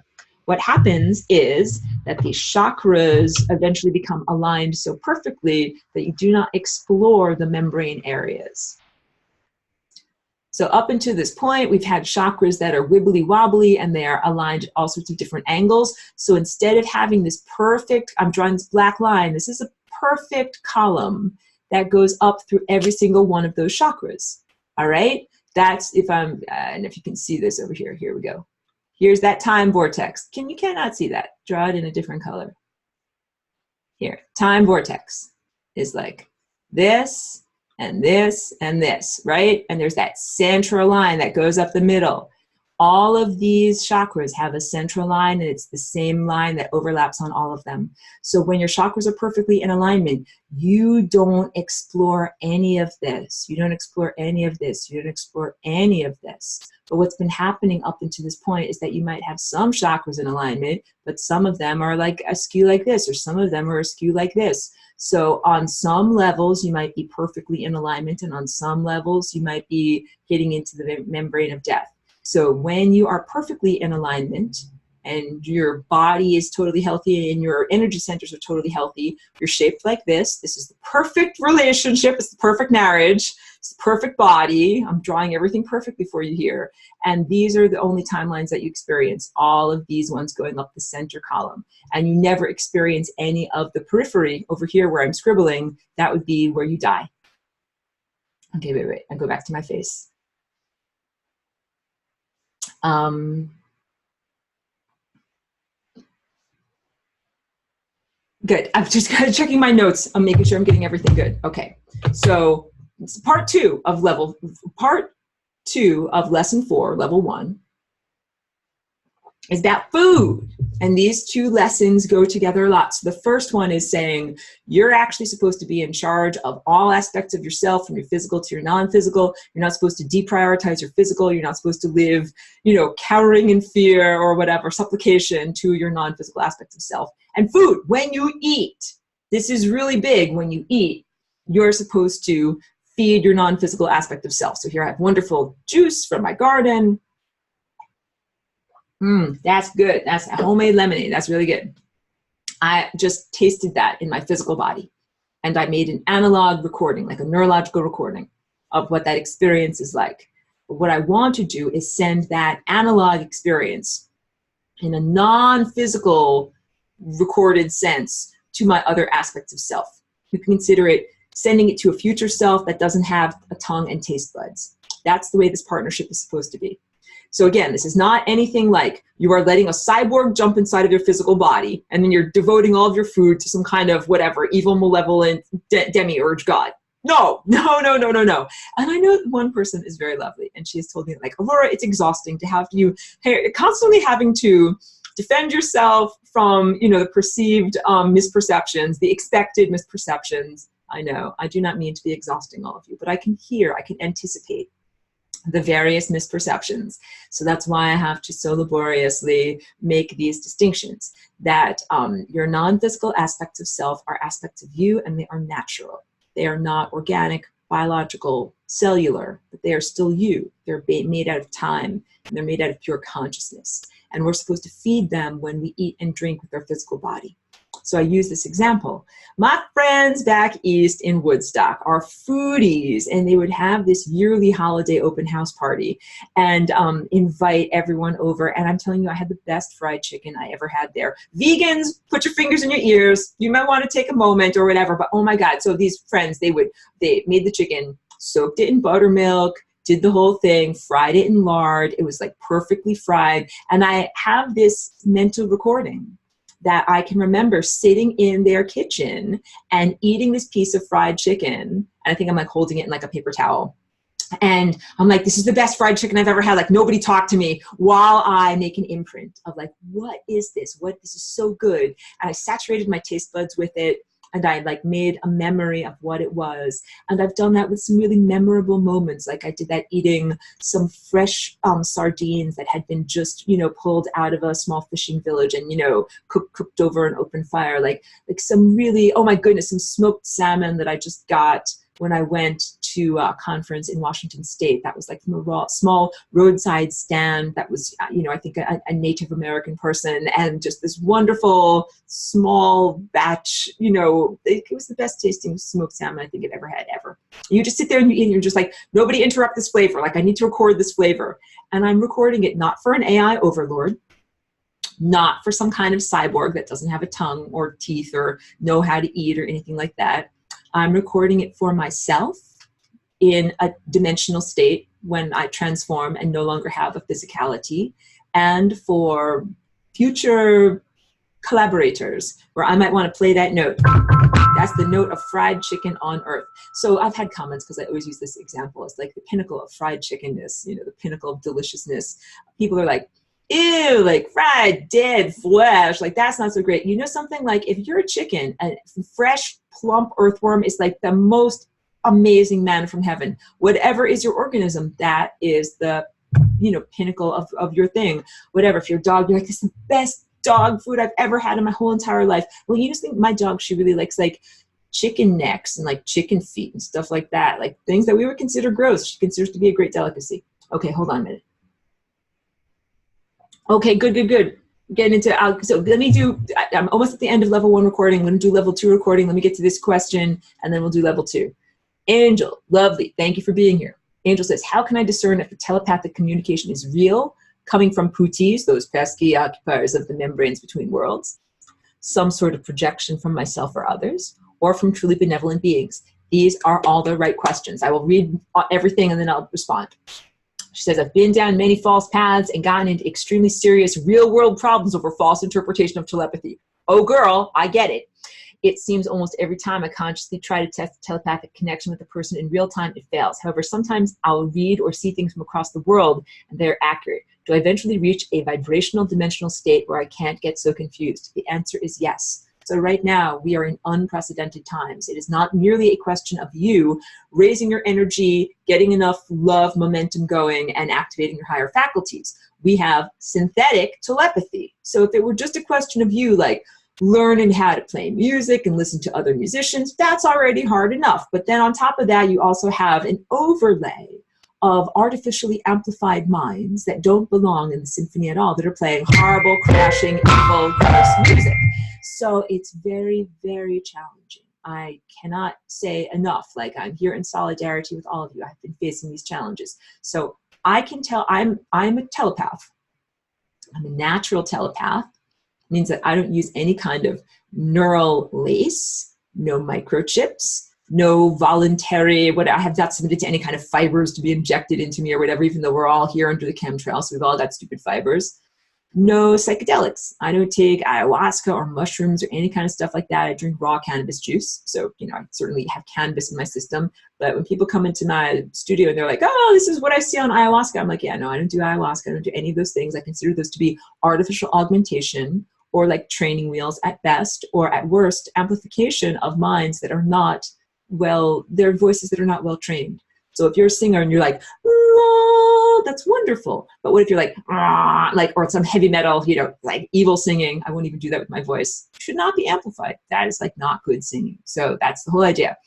What happens is that the chakras eventually become aligned so perfectly that you do not explore the membrane areas. So up until this point, we've had chakras that are wibbly wobbly, and they are aligned at all sorts of different angles. So instead of having this perfect, I'm drawing this black line, this is a perfect column that goes up through every single one of those chakras. All right? That's if I'm, and if you can see this over here, here we go. Here's that time vortex. You cannot see that. Draw it in a different color. Here, time vortex is like this and this and this, right? And there's that central line that goes up the middle. All of these chakras have a central line, and it's the same line that overlaps on all of them. So when your chakras are perfectly in alignment, you don't explore any of this. You don't explore any of this. You don't explore any of this. But what's been happening up until this point is that you might have some chakras in alignment, but some of them are like askew like this, or some of them are askew like this. So on some levels, you might be perfectly in alignment, and on some levels, you might be hitting into the membrane of death. So when you are perfectly in alignment and your body is totally healthy and your energy centers are totally healthy, you're shaped like this. This is the perfect relationship. It's the perfect marriage. It's the perfect body. I'm drawing everything perfectly for you here. And these are the only timelines that you experience. All of these ones going up the center column. And you never experience any of the periphery over here where I'm scribbling. That would be where you die. Okay, wait. I'll go back to my face. Good. I'm just kind of checking my notes. I'm making sure I'm getting everything good. Okay. So it's part two of lesson 4, level 1, is about food. And these two lessons go together a lot. So the first one is saying you're actually supposed to be in charge of all aspects of yourself, from your physical to your non-physical. You're not supposed to deprioritize your physical. You're not supposed to live, cowering in fear or whatever, supplication to your non-physical aspects of self. And food, when you eat, this is really big. When you eat, you're supposed to feed your non-physical aspect of self. So here I have wonderful juice from my garden. That's good. That's a homemade lemonade. That's really good. I just tasted that in my physical body, and I made an analog recording, like a neurological recording of what that experience is like. But what I want to do is send that analog experience in a non-physical recorded sense to my other aspects of self. You can consider it sending it to a future self that doesn't have a tongue and taste buds. That's the way this partnership is supposed to be. So again, this is not anything like you are letting a cyborg jump inside of your physical body and then you're devoting all of your food to some kind of whatever, evil, malevolent demiurge god. No. And I know one person is very lovely, and she has told me, like, Aurora, it's exhausting to have you constantly having to defend yourself from, the perceived misperceptions, the expected misperceptions. I know, I do not mean to be exhausting all of you, but I can anticipate the various misperceptions. So that's why I have to so laboriously make these distinctions, that your non-physical aspects of self are aspects of you, and they are natural. They are not organic, biological, cellular, but they are still you. They're made out of time, and they're made out of pure consciousness. And we're supposed to feed them when we eat and drink with our physical body. So I use this example. My friends back east in Woodstock are foodies, and they would have this yearly holiday open house party and invite everyone over. And I'm telling you, I had the best fried chicken I ever had there. Vegans, put your fingers in your ears. You might want to take a moment or whatever, but oh my God. So these friends, they made the chicken, soaked it in buttermilk, did the whole thing, fried it in lard. It was like perfectly fried. And I have this mental recording that I can remember sitting in their kitchen and eating this piece of fried chicken. And I think I'm like holding it in like a paper towel. And I'm like, this is the best fried chicken I've ever had. Like, nobody talk to me, while I make an imprint of like, what is this? This is so good. And I saturated my taste buds with it. And I like made a memory of what it was. And I've done that with some really memorable moments. Like I did that eating some fresh sardines that had been just, pulled out of a small fishing village and, cooked over an open fire. Like some really, oh my goodness, some smoked salmon that I just got when I went to a conference in Washington State. That was like from a small roadside stand that was, I think a Native American person, and just this wonderful small batch, it was the best tasting smoked salmon I think I've ever had ever. You just sit there and you eat, and you're just like, nobody interrupt this flavor. Like, I need to record this flavor. And I'm recording it not for an AI overlord, not for some kind of cyborg that doesn't have a tongue or teeth or know how to eat or anything like that. I'm recording it for myself in a dimensional state when I transform and no longer have a physicality. and for future collaborators where I might want to play that note. That's the note of fried chicken on earth. So I've had comments, because I always use this example as like the pinnacle of fried chickenness, you know, the pinnacle of deliciousness. People are like, ew, like fried dead flesh, like that's not so great. You know something, like if you're a chicken, a fresh plump earthworm is like the most amazing man from heaven. Whatever is your organism, that is the, you know, pinnacle of your thing. Whatever, if you're a dog, you're like, this is the best dog food I've ever had in my whole entire life. Well, you just think my dog, she really likes like chicken necks and like chicken feet and stuff like that, like things that we would consider gross, she considers to be a great delicacy. Okay, hold on a minute. Okay, good. Getting into, so let me do, I'm almost at the end of level 1 recording. I'm going to do level 2 recording. Let me get to this question and then we'll do level 2. Angel, lovely. Thank you for being here. Angel says, how can I discern if the telepathic communication is real, coming from putis, those pesky occupiers of the membranes between worlds, some sort of projection from myself or others, or from truly benevolent beings? These are all the right questions. I will read everything and then I'll respond. She says, I've been down many false paths and gotten into extremely serious real-world problems over false interpretation of telepathy. Oh, girl, I get it. It seems almost every time I consciously try to test telepathic connection with a person in real time, it fails. However, sometimes I'll read or see things from across the world and they're accurate. Do I eventually reach a vibrational dimensional state where I can't get so confused? The answer is yes. So right now, we are in unprecedented times. It is not merely a question of you raising your energy, getting enough love momentum going, and activating your higher faculties. We have synthetic telepathy. So if it were just a question of you, like, learning how to play music and listen to other musicians, that's already hard enough. But then on top of that, you also have an overlay of artificially amplified minds that don't belong in the symphony at all, that are playing horrible, crashing, evil, gross music. So it's very, very challenging. I cannot say enough, like, I'm here in solidarity with all of you. I've been facing these challenges. So I can tell I'm a telepath. I'm a natural telepath. It means that I don't use any kind of neural lace, no microchips, no voluntary, I have not submitted to any kind of fibers to be injected into me or whatever, even though we're all here under the chemtrail, so we've all got stupid fibers. No psychedelics. I don't take ayahuasca or mushrooms or any kind of stuff like that. I drink raw cannabis juice. So, you know, I certainly have cannabis in my system. But when people come into my studio and they're like, oh, this is what I see on ayahuasca, I'm like, yeah, no, I don't do ayahuasca. I don't do any of those things. I consider those to be artificial augmentation, or like training wheels at best, or at worst, amplification of minds that are not well, they're voices that are not well trained. So if you're a singer and you're like, oh, that's wonderful. But what if you're like, ah, like, or some heavy metal, you know, like evil singing? I won't even do that with my voice. It should not be amplified. That is like not good singing. So that's the whole idea.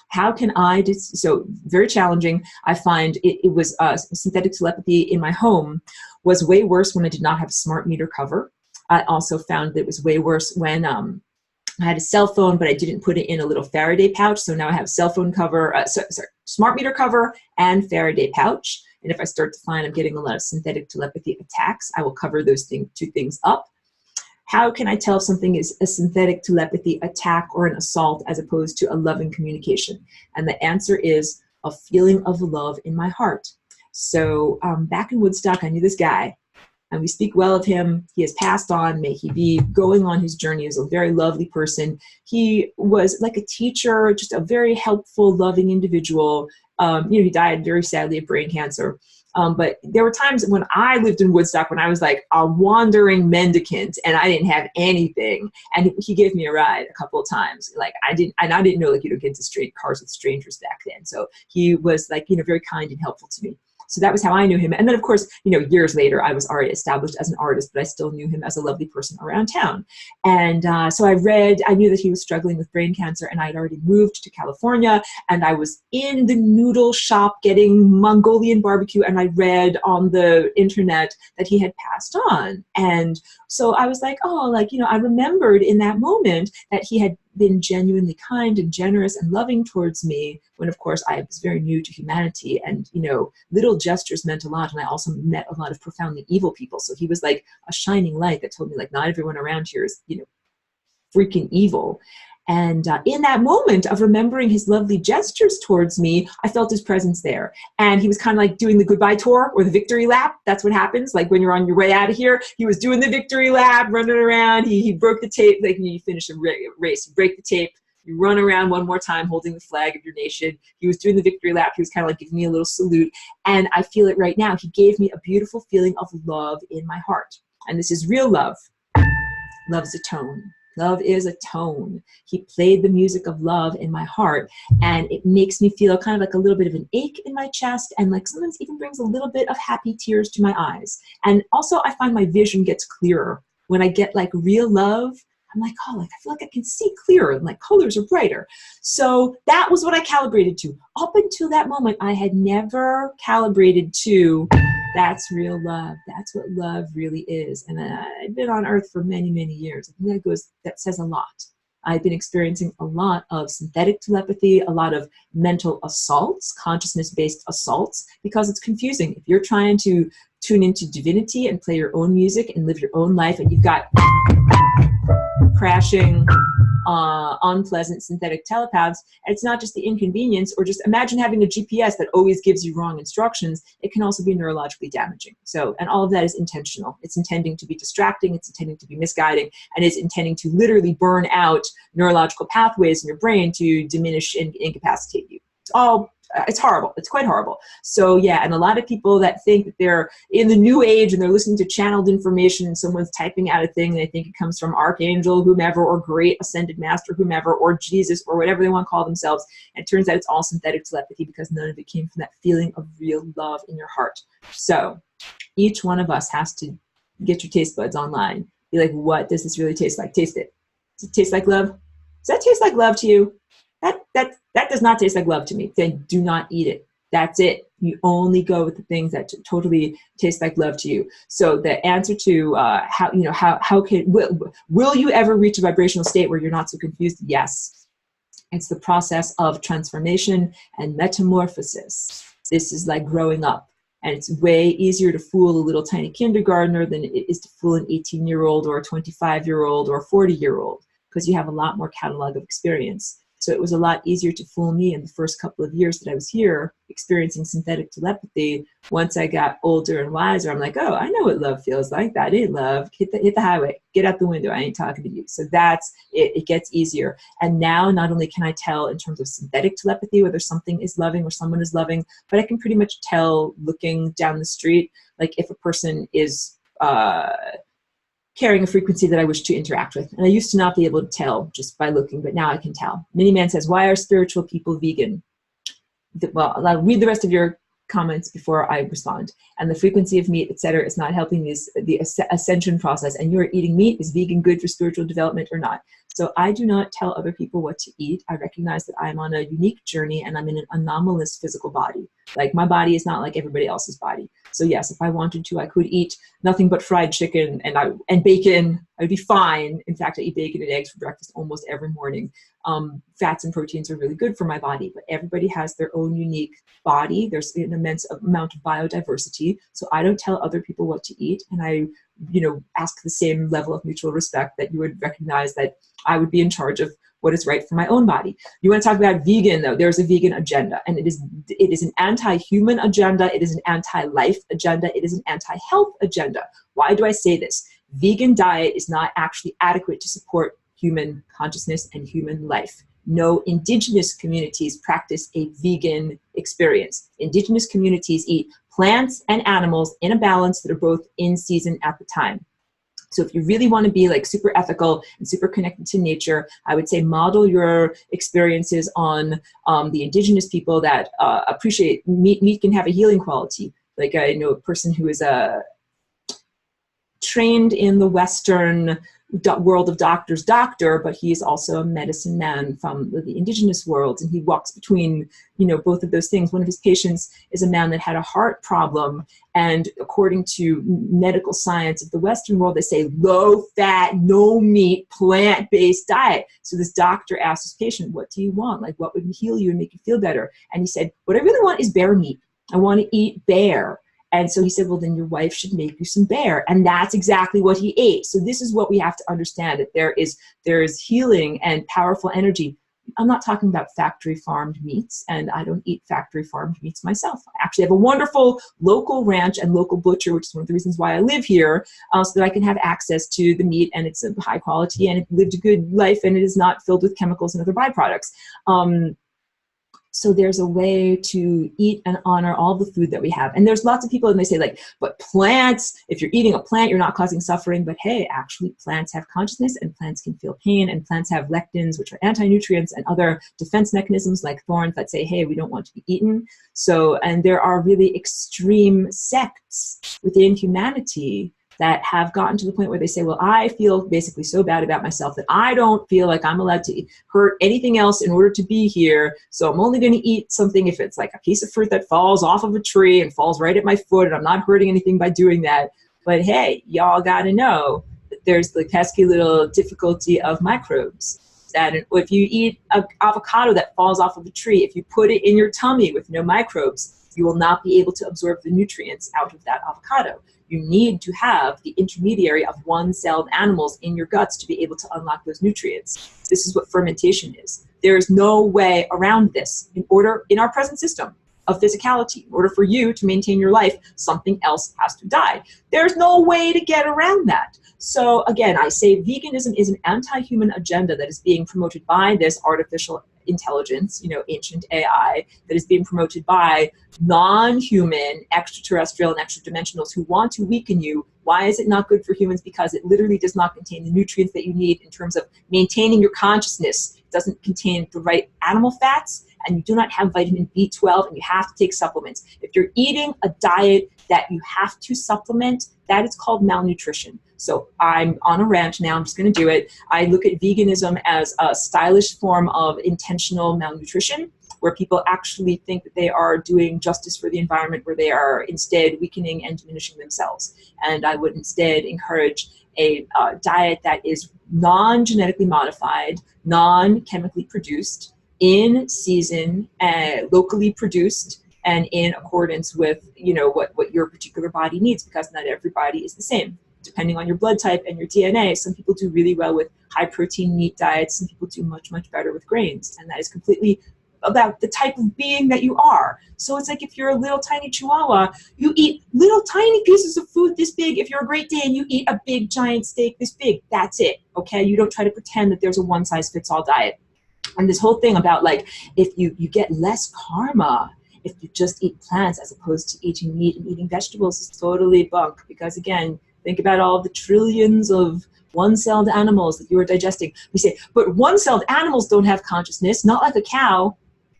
How can I, so very challenging. I find it was synthetic telepathy in my home was way worse when I did not have a smart meter cover. I also found that it was way worse when I had a cell phone, but I didn't put it in a little Faraday pouch. So now I have cell phone cover, smart meter cover and Faraday pouch. And if I start to find I'm getting a lot of synthetic telepathy attacks, I will cover those two things up. How can I tell if something is a synthetic telepathy attack or an assault as opposed to a loving communication? And the answer is a feeling of love in my heart. So back in Woodstock, I knew this guy. And we speak well of him. He has passed on. May he be going on his journey. He was a very lovely person. He was like a teacher, just a very helpful, loving individual. You know, he died very sadly of brain cancer. But there were times when I lived in Woodstock when I was like a wandering mendicant and I didn't have anything. And he gave me a ride a couple of times. Like I didn't know, like, you don't get into straight cars with strangers back then. So he was like, you know, very kind and helpful to me. So that was how I knew him. And then, of course, you know, years later, I was already established as an artist, but I still knew him as a lovely person around town. And so I knew that he was struggling with brain cancer, and I had already moved to California, and I was in the noodle shop getting Mongolian barbecue, and I read on the internet that he had passed on. And so I was like, oh, like, you know, I remembered in that moment that he had been genuinely kind and generous and loving towards me when, of course, I was very new to humanity, and, you know, little gestures meant a lot. And I also met a lot of profoundly evil people. So he was like a shining light that told me, like, not everyone around here is, you know, freaking evil. And in that moment of remembering his lovely gestures towards me, I felt his presence there. And he was kind of like doing the goodbye tour or the victory lap. That's what happens. Like when you're on your way out of here, he was doing the victory lap, running around. He broke the tape. Like when you finish a race, you break the tape. You run around one more time holding the flag of your nation. He was doing the victory lap. He was kind of like giving me a little salute. And I feel it right now. He gave me a beautiful feeling of love in my heart. And this is real love. Love is a tone. Love is a tone. He played the music of love in my heart, and it makes me feel kind of like a little bit of an ache in my chest, and like sometimes even brings a little bit of happy tears to my eyes. And also I find my vision gets clearer. When I get like real love, I'm like, oh, like I feel like I can see clearer and like colors are brighter. So that was what I calibrated to. Up until that moment, I had never calibrated to that's real love. That's what love really is. And I've been on earth for many, many years. I think that says a lot. I've been experiencing a lot of synthetic telepathy, a lot of mental assaults, consciousness-based assaults, because it's confusing. If you're trying to tune into divinity and play your own music and live your own life, and you've got crashing, unpleasant synthetic telepaths, and it's not just the inconvenience, or just imagine having a GPS that always gives you wrong instructions. It can also be neurologically damaging. So, and all of that is intentional. It's intending to be distracting, it's intending to be misguiding, and it's intending to literally burn out neurological pathways in your brain to diminish and incapacitate you. It's horrible. It's quite horrible. So yeah, and a lot of people that think that they're in the new age and they're listening to channeled information and someone's typing out a thing and they think it comes from Archangel, whomever, or Great Ascended Master, whomever, or Jesus, or whatever they want to call themselves. And it turns out it's all synthetic telepathy because none of it came from that feeling of real love in your heart. So each one of us has to get your taste buds online. Be like, what does this really taste like? Taste it. Does it taste like love? Does that taste like love to you? That does not taste like love to me. Then do not eat it. That's it. You only go with the things that totally taste like love to you. So the answer to will you ever reach a vibrational state where you're not so confused? Yes. It's the process of transformation and metamorphosis. This is like growing up. And it's way easier to fool a little tiny kindergartner than it is to fool an 18-year-old or a 25-year-old or a 40-year-old, because you have a lot more catalog of experience. So it was a lot easier to fool me in the first couple of years that I was here experiencing synthetic telepathy. Once I got older and wiser, I'm like, oh, I know what love feels like. That ain't love. Hit the highway. Get out the window. I ain't talking to you. So that's it. It gets easier. And now not only can I tell in terms of synthetic telepathy whether something is loving or someone is loving, but I can pretty much tell looking down the street, like if a person is carrying a frequency that I wish to interact with. And I used to not be able to tell just by looking, but now I can tell. Miniman says, why are spiritual people vegan? Well, I'll read the rest of your comments before I respond. And the frequency of meat, etc., is not helping the ascension process. And you're eating meat. Is vegan good for spiritual development or not? So I do not tell other people what to eat. I recognize that I'm on a unique journey and I'm in an anomalous physical body. Like my body is not like everybody else's body. So yes, if I wanted to, I could eat nothing but fried chicken and bacon. I'd be fine. In fact, I eat bacon and eggs for breakfast almost every morning. Fats and proteins are really good for my body, but everybody has their own unique body. There's an immense amount of biodiversity. So I don't tell other people what to eat. And I, ask the same level of mutual respect that you would recognize that I would be in charge of what is right for my own body. You want to talk about vegan, though, there's a vegan agenda, and it is an anti-human agenda, it is an anti-life agenda, it is an anti-health agenda. Why do I say this? Vegan diet is not actually adequate to support human consciousness and human life. No indigenous communities practice a vegan experience. Indigenous communities eat plants and animals in a balance that are both in season at the time. So if you really want to be like super ethical and super connected to nature, I would say model your experiences on the indigenous people that appreciate meat. Meat can have a healing quality. Like I know a person who is trained in the Western world of doctor, but he's also a medicine man from the indigenous world, and he walks between both of those things. One of his patients is a man that had a heart problem, and according to medical science of the Western world, they say low fat, no meat, plant-based diet. So this doctor asked his patient, what do you want? Like, what would heal you and make you feel better? And he said, what I really want is bear meat. I want to eat bear. And so he said, well, then your wife should make you some bear. And that's exactly what he ate. So this is what we have to understand, that there is healing and powerful energy. I'm not talking about factory farmed meats, and I don't eat factory farmed meats myself. I actually have a wonderful local ranch and local butcher, which is one of the reasons why I live here, so that I can have access to the meat, and it's of high quality, and it lived a good life, and it is not filled with chemicals and other byproducts. So there's a way to eat and honor all the food that we have. And there's lots of people, and they say like, but plants, if you're eating a plant, you're not causing suffering. But hey, actually plants have consciousness, and plants can feel pain, and plants have lectins, which are anti-nutrients, and other defense mechanisms like thorns that say, hey, we don't want to be eaten. So, and there are really extreme sects within humanity that have gotten to the point where they say, well, I feel basically so bad about myself that I don't feel like I'm allowed to hurt anything else in order to be here. So I'm only going to eat something if it's like a piece of fruit that falls off of a tree and falls right at my foot, and I'm not hurting anything by doing that. But hey, y'all got to know that there's the pesky little difficulty of microbes. That if you eat an avocado that falls off of a tree, if you put it in your tummy with no microbes, you will not be able to absorb the nutrients out of that avocado. You need to have the intermediary of one-celled animals in your guts to be able to unlock those nutrients. This is what fermentation is. There is no way around this. In our present system of physicality, in order for you to maintain your life, something else has to die. There's no way to get around that. So again, I say veganism is an anti-human agenda that is being promoted by this artificial intelligence, ancient AI, that is being promoted by non-human, extraterrestrial, and extra-dimensionals who want to weaken you. Why is it not good for humans? Because it literally does not contain the nutrients that you need in terms of maintaining your consciousness. It doesn't contain the right animal fats, and you do not have vitamin B12, and you have to take supplements. If you're eating a diet that you have to supplement, that is called malnutrition. So I'm on a ranch now, I'm just going to do it. I look at veganism as a stylish form of intentional malnutrition, where people actually think that they are doing justice for the environment, where they are instead weakening and diminishing themselves. And I would instead encourage a diet that is non-genetically modified, non-chemically produced, in season, locally produced, and in accordance with what your particular body needs, because not everybody is the same. Depending on your blood type and your DNA, some people do really well with high protein meat diets, some people do much, much better with grains, and that is completely about the type of being that you are. So it's like if you're a little tiny chihuahua, you eat little tiny pieces of food this big. If you're a Great Dane, you eat a big giant steak this big. That's it, okay? You don't try to pretend that there's a one-size-fits-all diet. And this whole thing about like, if you get less karma if you just eat plants as opposed to eating meat and eating vegetables is totally bunk, because again, think about all the trillions of one-celled animals that you are digesting. We say, but one-celled animals don't have consciousness, not like a cow.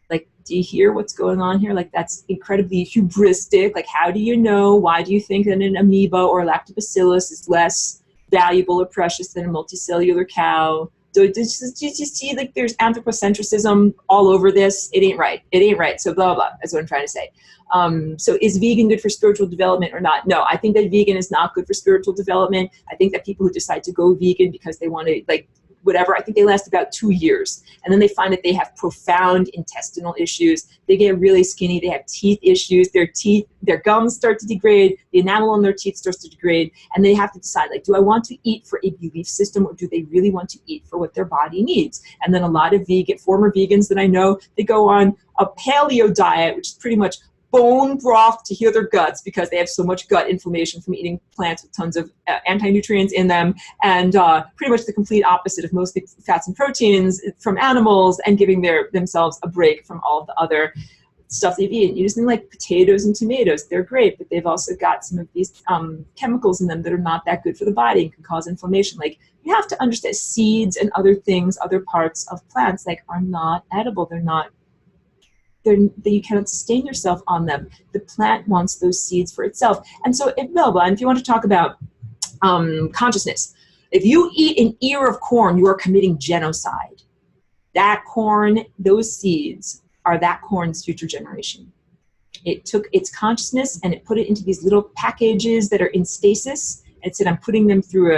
Like, do you hear what's going on here? Like, that's incredibly hubristic. Like, how do you know? Why do you think that an amoeba or a lactobacillus is less valuable or precious than a multicellular cow? Do you see, like, there's anthropocentrism all over this? It ain't right. It ain't right. So blah, blah, that's what I'm trying to say. So is vegan good for spiritual development or not? No, I think that vegan is not good for spiritual development. I think that people who decide to go vegan because they want to, like, whatever, I think they last about 2 years. And then they find that they have profound intestinal issues. They get really skinny. They have teeth issues. Their gums start to degrade. The enamel on their teeth starts to degrade. And they have to decide, like, do I want to eat for a belief system, or do they really want to eat for what their body needs? And then a lot of former vegans that I know, they go on a paleo diet, which is pretty much bone broth to heal their guts, because they have so much gut inflammation from eating plants with tons of anti-nutrients in them, and pretty much the complete opposite of mostly fats and proteins from animals, and giving themselves a break from all of the other stuff they've eaten. You just need, like, potatoes and tomatoes. They're great, but they've also got some of these chemicals in them that are not that good for the body and can cause inflammation. Like, you have to understand seeds and other things, other parts of plants, like, are not edible. You cannot sustain yourself on them. The plant wants those seeds for itself. And so, if you want to talk about consciousness, if you eat an ear of corn, you are committing genocide. That corn, those seeds, are that corn's future generation. It took its consciousness and it put it into these little packages that are in stasis. And it said, I'm putting them through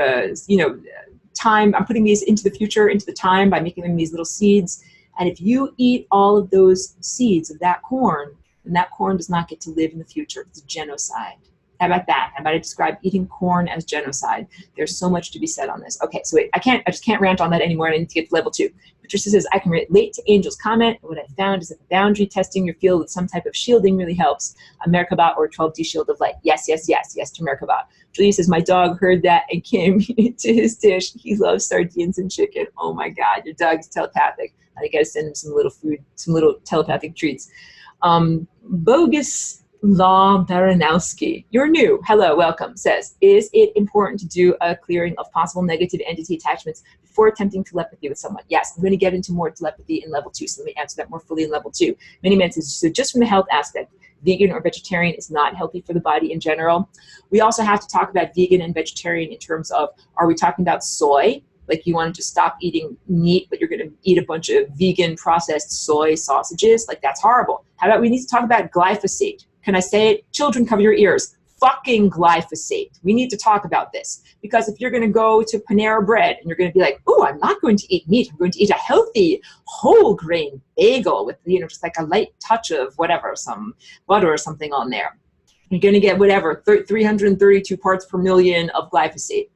time. I'm putting these into the future, into the time, by making them these little seeds. And if you eat all of those seeds of that corn, then that corn does not get to live in the future. It's genocide. How about that? How about I describe eating corn as genocide? There's so much to be said on this. Okay, so wait, I just can't rant on that anymore, and I need to get to level 2. Patricia says, I can relate to Angel's comment. What I found is that boundary testing your field with some type of shielding really helps. A Merkaba or 12D shield of light. Yes, yes, yes, yes to Merkaba. Julia says, my dog heard that and came to his dish. He loves sardines and chicken. Oh my God, your dog's telepathic. I gotta send him some little food, some little telepathic treats. Bogus Law Baranowski, you're new. Hello, welcome. Says, is it important to do a clearing of possible negative entity attachments before attempting telepathy with someone? Yes, I'm going to get into more telepathy in level 2, so let me answer that more fully in level 2. Many men says, so just from the health aspect, vegan or vegetarian is not healthy for the body in general. We also have to talk about vegan and vegetarian in terms of, are we talking about soy? Like you want to just stop eating meat, but you're going to eat a bunch of vegan processed soy sausages? Like that's horrible. How about we need to talk about glyphosate? Can I say it? Children, cover your ears. Fucking glyphosate. We need to talk about this. Because if you're going to go to Panera Bread and you're going to be like, oh, I'm not going to eat meat. I'm going to eat a healthy whole grain bagel with, just like a light touch of whatever, some butter or something on there. You're going to get whatever, 332 parts per million of glyphosate.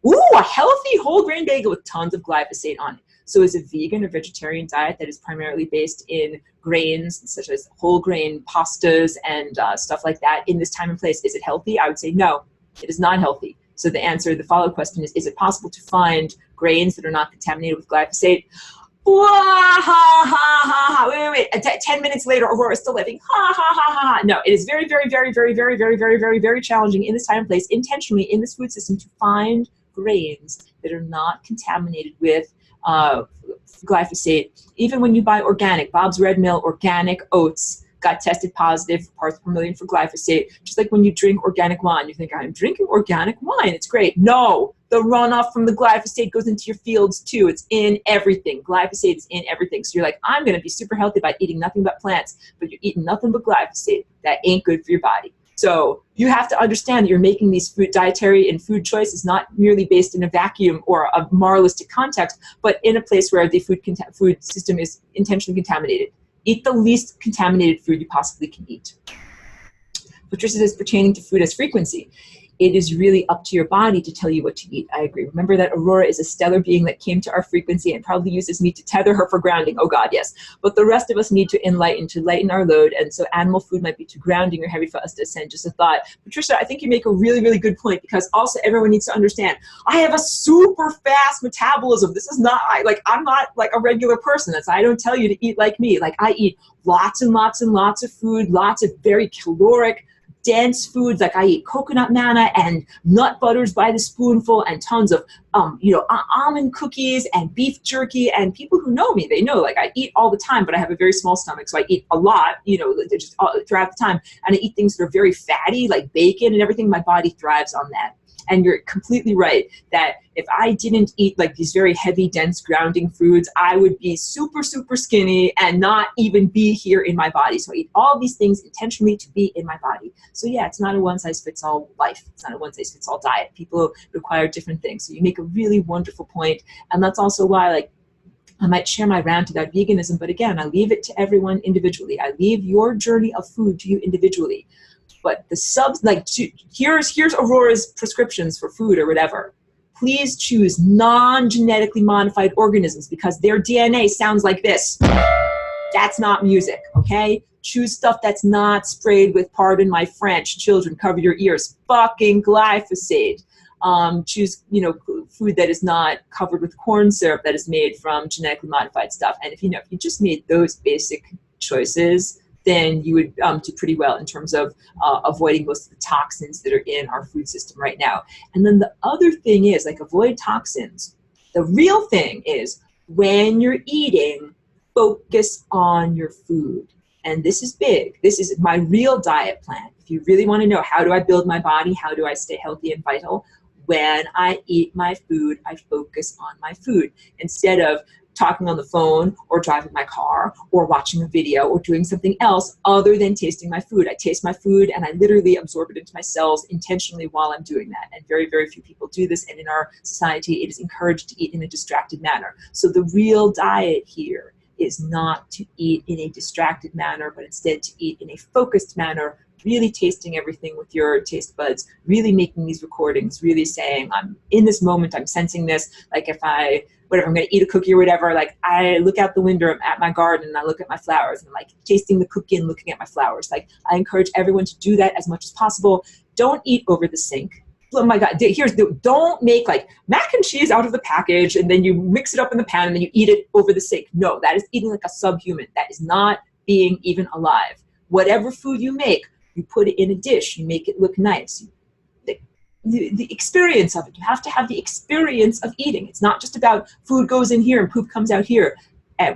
Ooh, a healthy whole grain bagel with tons of glyphosate on it. So is a vegan or vegetarian diet that is primarily based in grains, such as whole grain pastas and stuff like that, in this time and place, is it healthy? I would say no, it is not healthy. So the follow-up question is it possible to find grains that are not contaminated with glyphosate? Wah, ha, ha, ha, ha. Wait. 10 minutes later, Aurora is still living. Ha, ha, ha, ha, ha. No, it is very, very, very, very, very, very, very, very, very challenging in this time and place, intentionally in this food system, to find grains that are not contaminated with glyphosate. Even when you buy organic, Bob's Red Mill organic oats got tested positive for parts per million for glyphosate. Just like when you drink organic wine, you think, I'm drinking organic wine, it's great. No, the runoff from the glyphosate goes into your fields too. It's in everything. Glyphosate is in everything. So you're like, I'm going to be super healthy by eating nothing but plants, but you're eating nothing but glyphosate. That ain't good for your body. So you have to understand that you're making these dietary and food choices not merely based in a vacuum or a moralistic context, but in a place where the food system is intentionally contaminated. Eat the least contaminated food you possibly can eat. Patricia says, pertaining to food as frequency, it is really up to your body to tell you what to eat. I agree. Remember that Aurora is a stellar being that came to our frequency and probably uses meat to tether her for grounding. Oh God, yes. But the rest of us need to lighten our load. And so animal food might be too grounding or heavy for us to ascend. Just a thought. Patricia, I think you make a really, really good point, because also everyone needs to understand, I have a super fast metabolism. This is not, I'm not like a regular person. I don't tell you to eat like me. Like I eat lots and lots and lots of food, lots of very caloric, dense foods. Like I eat coconut manna and nut butters by the spoonful and tons of almond cookies and beef jerky. And people who know me, they know like I eat all the time, but I have a very small stomach, so I eat a lot, just throughout the time. And I eat things that are very fatty, like bacon and everything. My body thrives on that. And you're completely right that if I didn't eat like these very heavy, dense, grounding foods, I would be super, super skinny and not even be here in my body. So I eat all these things intentionally to be in my body. So yeah, it's not a one-size-fits-all life. It's not a one-size-fits-all diet. People require different things. So you make a really wonderful point. And that's also why, I might share my rant about veganism, but again, I leave it to everyone individually. I leave your journey of food to you individually. But the here's Aurora's prescriptions for food or whatever. Please choose non-genetically modified organisms, because their DNA sounds like this. That's not music, okay? Choose stuff that's not sprayed with, pardon my French, children, cover your ears, fucking glyphosate. Choose, food that is not covered with corn syrup that is made from genetically modified stuff. And if you just made those basic choices, then you would do pretty well in terms of avoiding most of the toxins that are in our food system right now. And then the other thing is, avoid toxins. The real thing is, when you're eating, focus on your food. And this is big. This is my real diet plan. If you really want to know, how do I build my body? How do I stay healthy and vital? When I eat my food, I focus on my food instead of talking on the phone or driving my car or watching a video or doing something else other than tasting my food. I taste my food and I literally absorb it into my cells intentionally while I'm doing that. And very, very few people do this. And in our society, it is encouraged to eat in a distracted manner. So the real diet here is not to eat in a distracted manner, but instead to eat in a focused manner, really tasting everything with your taste buds, really making these recordings, really saying, I'm in this moment, I'm sensing this. Like if I'm going to eat a cookie or whatever, like I look out the window at my garden and I look at my flowers and like tasting the cookie and looking at my flowers. Like I encourage everyone to do that as much as possible. Don't eat over the sink. Oh my God, don't make like mac and cheese out of the package and then you mix it up in the pan and then you eat it over the sink. No, that is eating like a subhuman. That is not being even alive. Whatever food you make, you put it in a dish, you make it look nice. The experience of it. You have to have the experience of eating. It's not just about food goes in here and poop comes out here.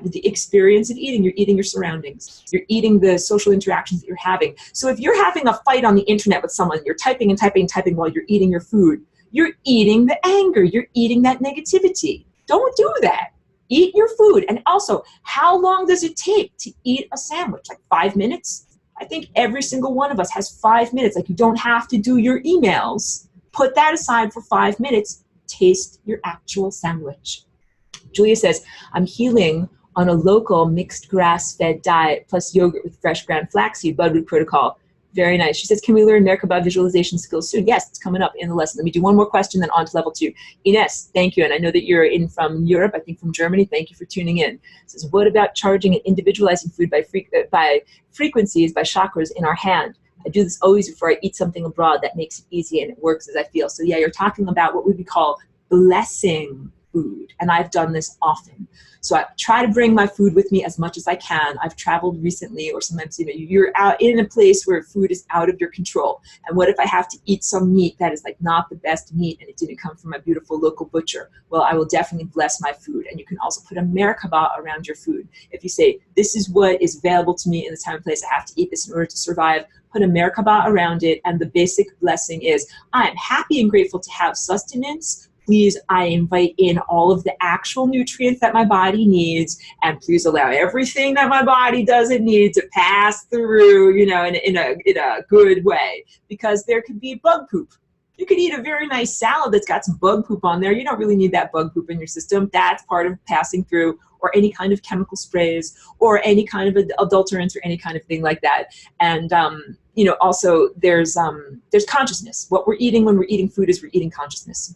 With the experience of eating, you're eating your surroundings. You're eating the social interactions that you're having. So if you're having a fight on the internet with someone, you're typing and typing and typing while you're eating your food, you're eating the anger. You're eating that negativity. Don't do that. Eat your food. And also, how long does it take to eat a sandwich? Like 5 minutes? I think every single one of us has 5 minutes. Like you don't have to do your emails. Put that aside for 5 minutes. Taste your actual sandwich. Julia says, I'm healing on a local mixed grass-fed diet plus yogurt with fresh ground flaxseed, Budwood protocol. Very nice. She says, can we learn Merkaba visualization skills soon? Yes, it's coming up in the lesson. Let me do one more question, then on to level 2. Ines, thank you. And I know that you're in from Europe, I think from Germany. Thank you for tuning in. It says, what about charging and individualizing food by frequencies, by chakras in our hand? I do this always before I eat something abroad. That makes it easy and it works as I feel. So yeah, you're talking about what we would call blessing food. And I've done this often. So I try to bring my food with me as much as I can. I've traveled recently, or sometimes, you're out in a place where food is out of your control. And what if I have to eat some meat that is like not the best meat and it didn't come from a beautiful local butcher? Well, I will definitely bless my food. And you can also put a Merkaba around your food. If you say, this is what is available to me in the time and place, I have to eat this in order to survive, put a Merkaba around it. And the basic blessing is, I am happy and grateful to have sustenance. Please, I invite in all of the actual nutrients that my body needs, and please allow everything that my body doesn't need to pass through, in a good way, because there could be bug poop. You could eat a very nice salad that's got some bug poop on there. You don't really need that bug poop in your system. That's part of passing through, or any kind of chemical sprays, or any kind of adulterants, or any kind of thing like that. And also there's consciousness. What we're eating when we're eating food is we're eating consciousness.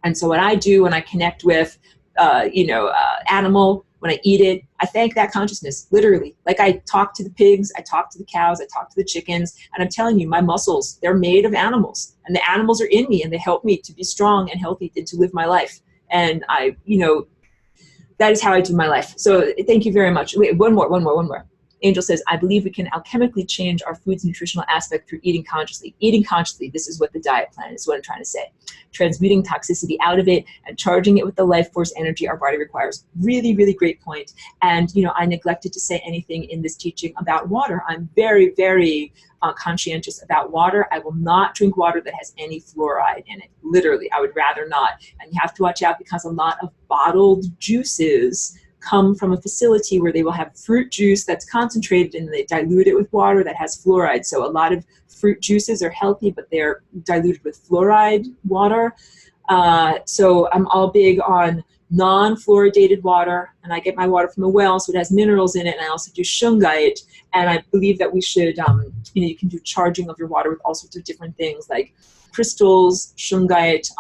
And so what I do when I connect with, animal, when I eat it, I thank that consciousness, literally. Like I talk to the pigs, I talk to the cows, I talk to the chickens, and I'm telling you, my muscles, they're made of animals. And the animals are in me, and they help me to be strong and healthy and to live my life. And that is how I do my life. So thank you very much. Wait, one more. Angel says, I believe we can alchemically change our food's nutritional aspect through eating consciously. Eating consciously, this is what the diet plan is, what I'm trying to say. Transmuting toxicity out of it and charging it with the life force energy our body requires. Really, really great point. And, I neglected to say anything in this teaching about water. I'm very, very conscientious about water. I will not drink water that has any fluoride in it. Literally, I would rather not. And you have to watch out, because a lot of bottled juices come from a facility where they will have fruit juice that's concentrated and they dilute it with water that has fluoride. So a lot of fruit juices are healthy, but they're diluted with fluoride water. So I'm all big on non-fluoridated water, and I get my water from a well, so it has minerals in it, and I also do shungite. And I believe that we should, you can do charging of your water with all sorts of different things like crystals, shungite,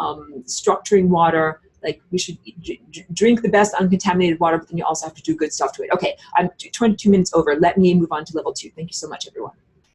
structuring water. Like we should drink the best uncontaminated water, but then you also have to do good stuff to it. Okay, I'm 22 minutes over. Let me move on to level 2. Thank you so much, everyone.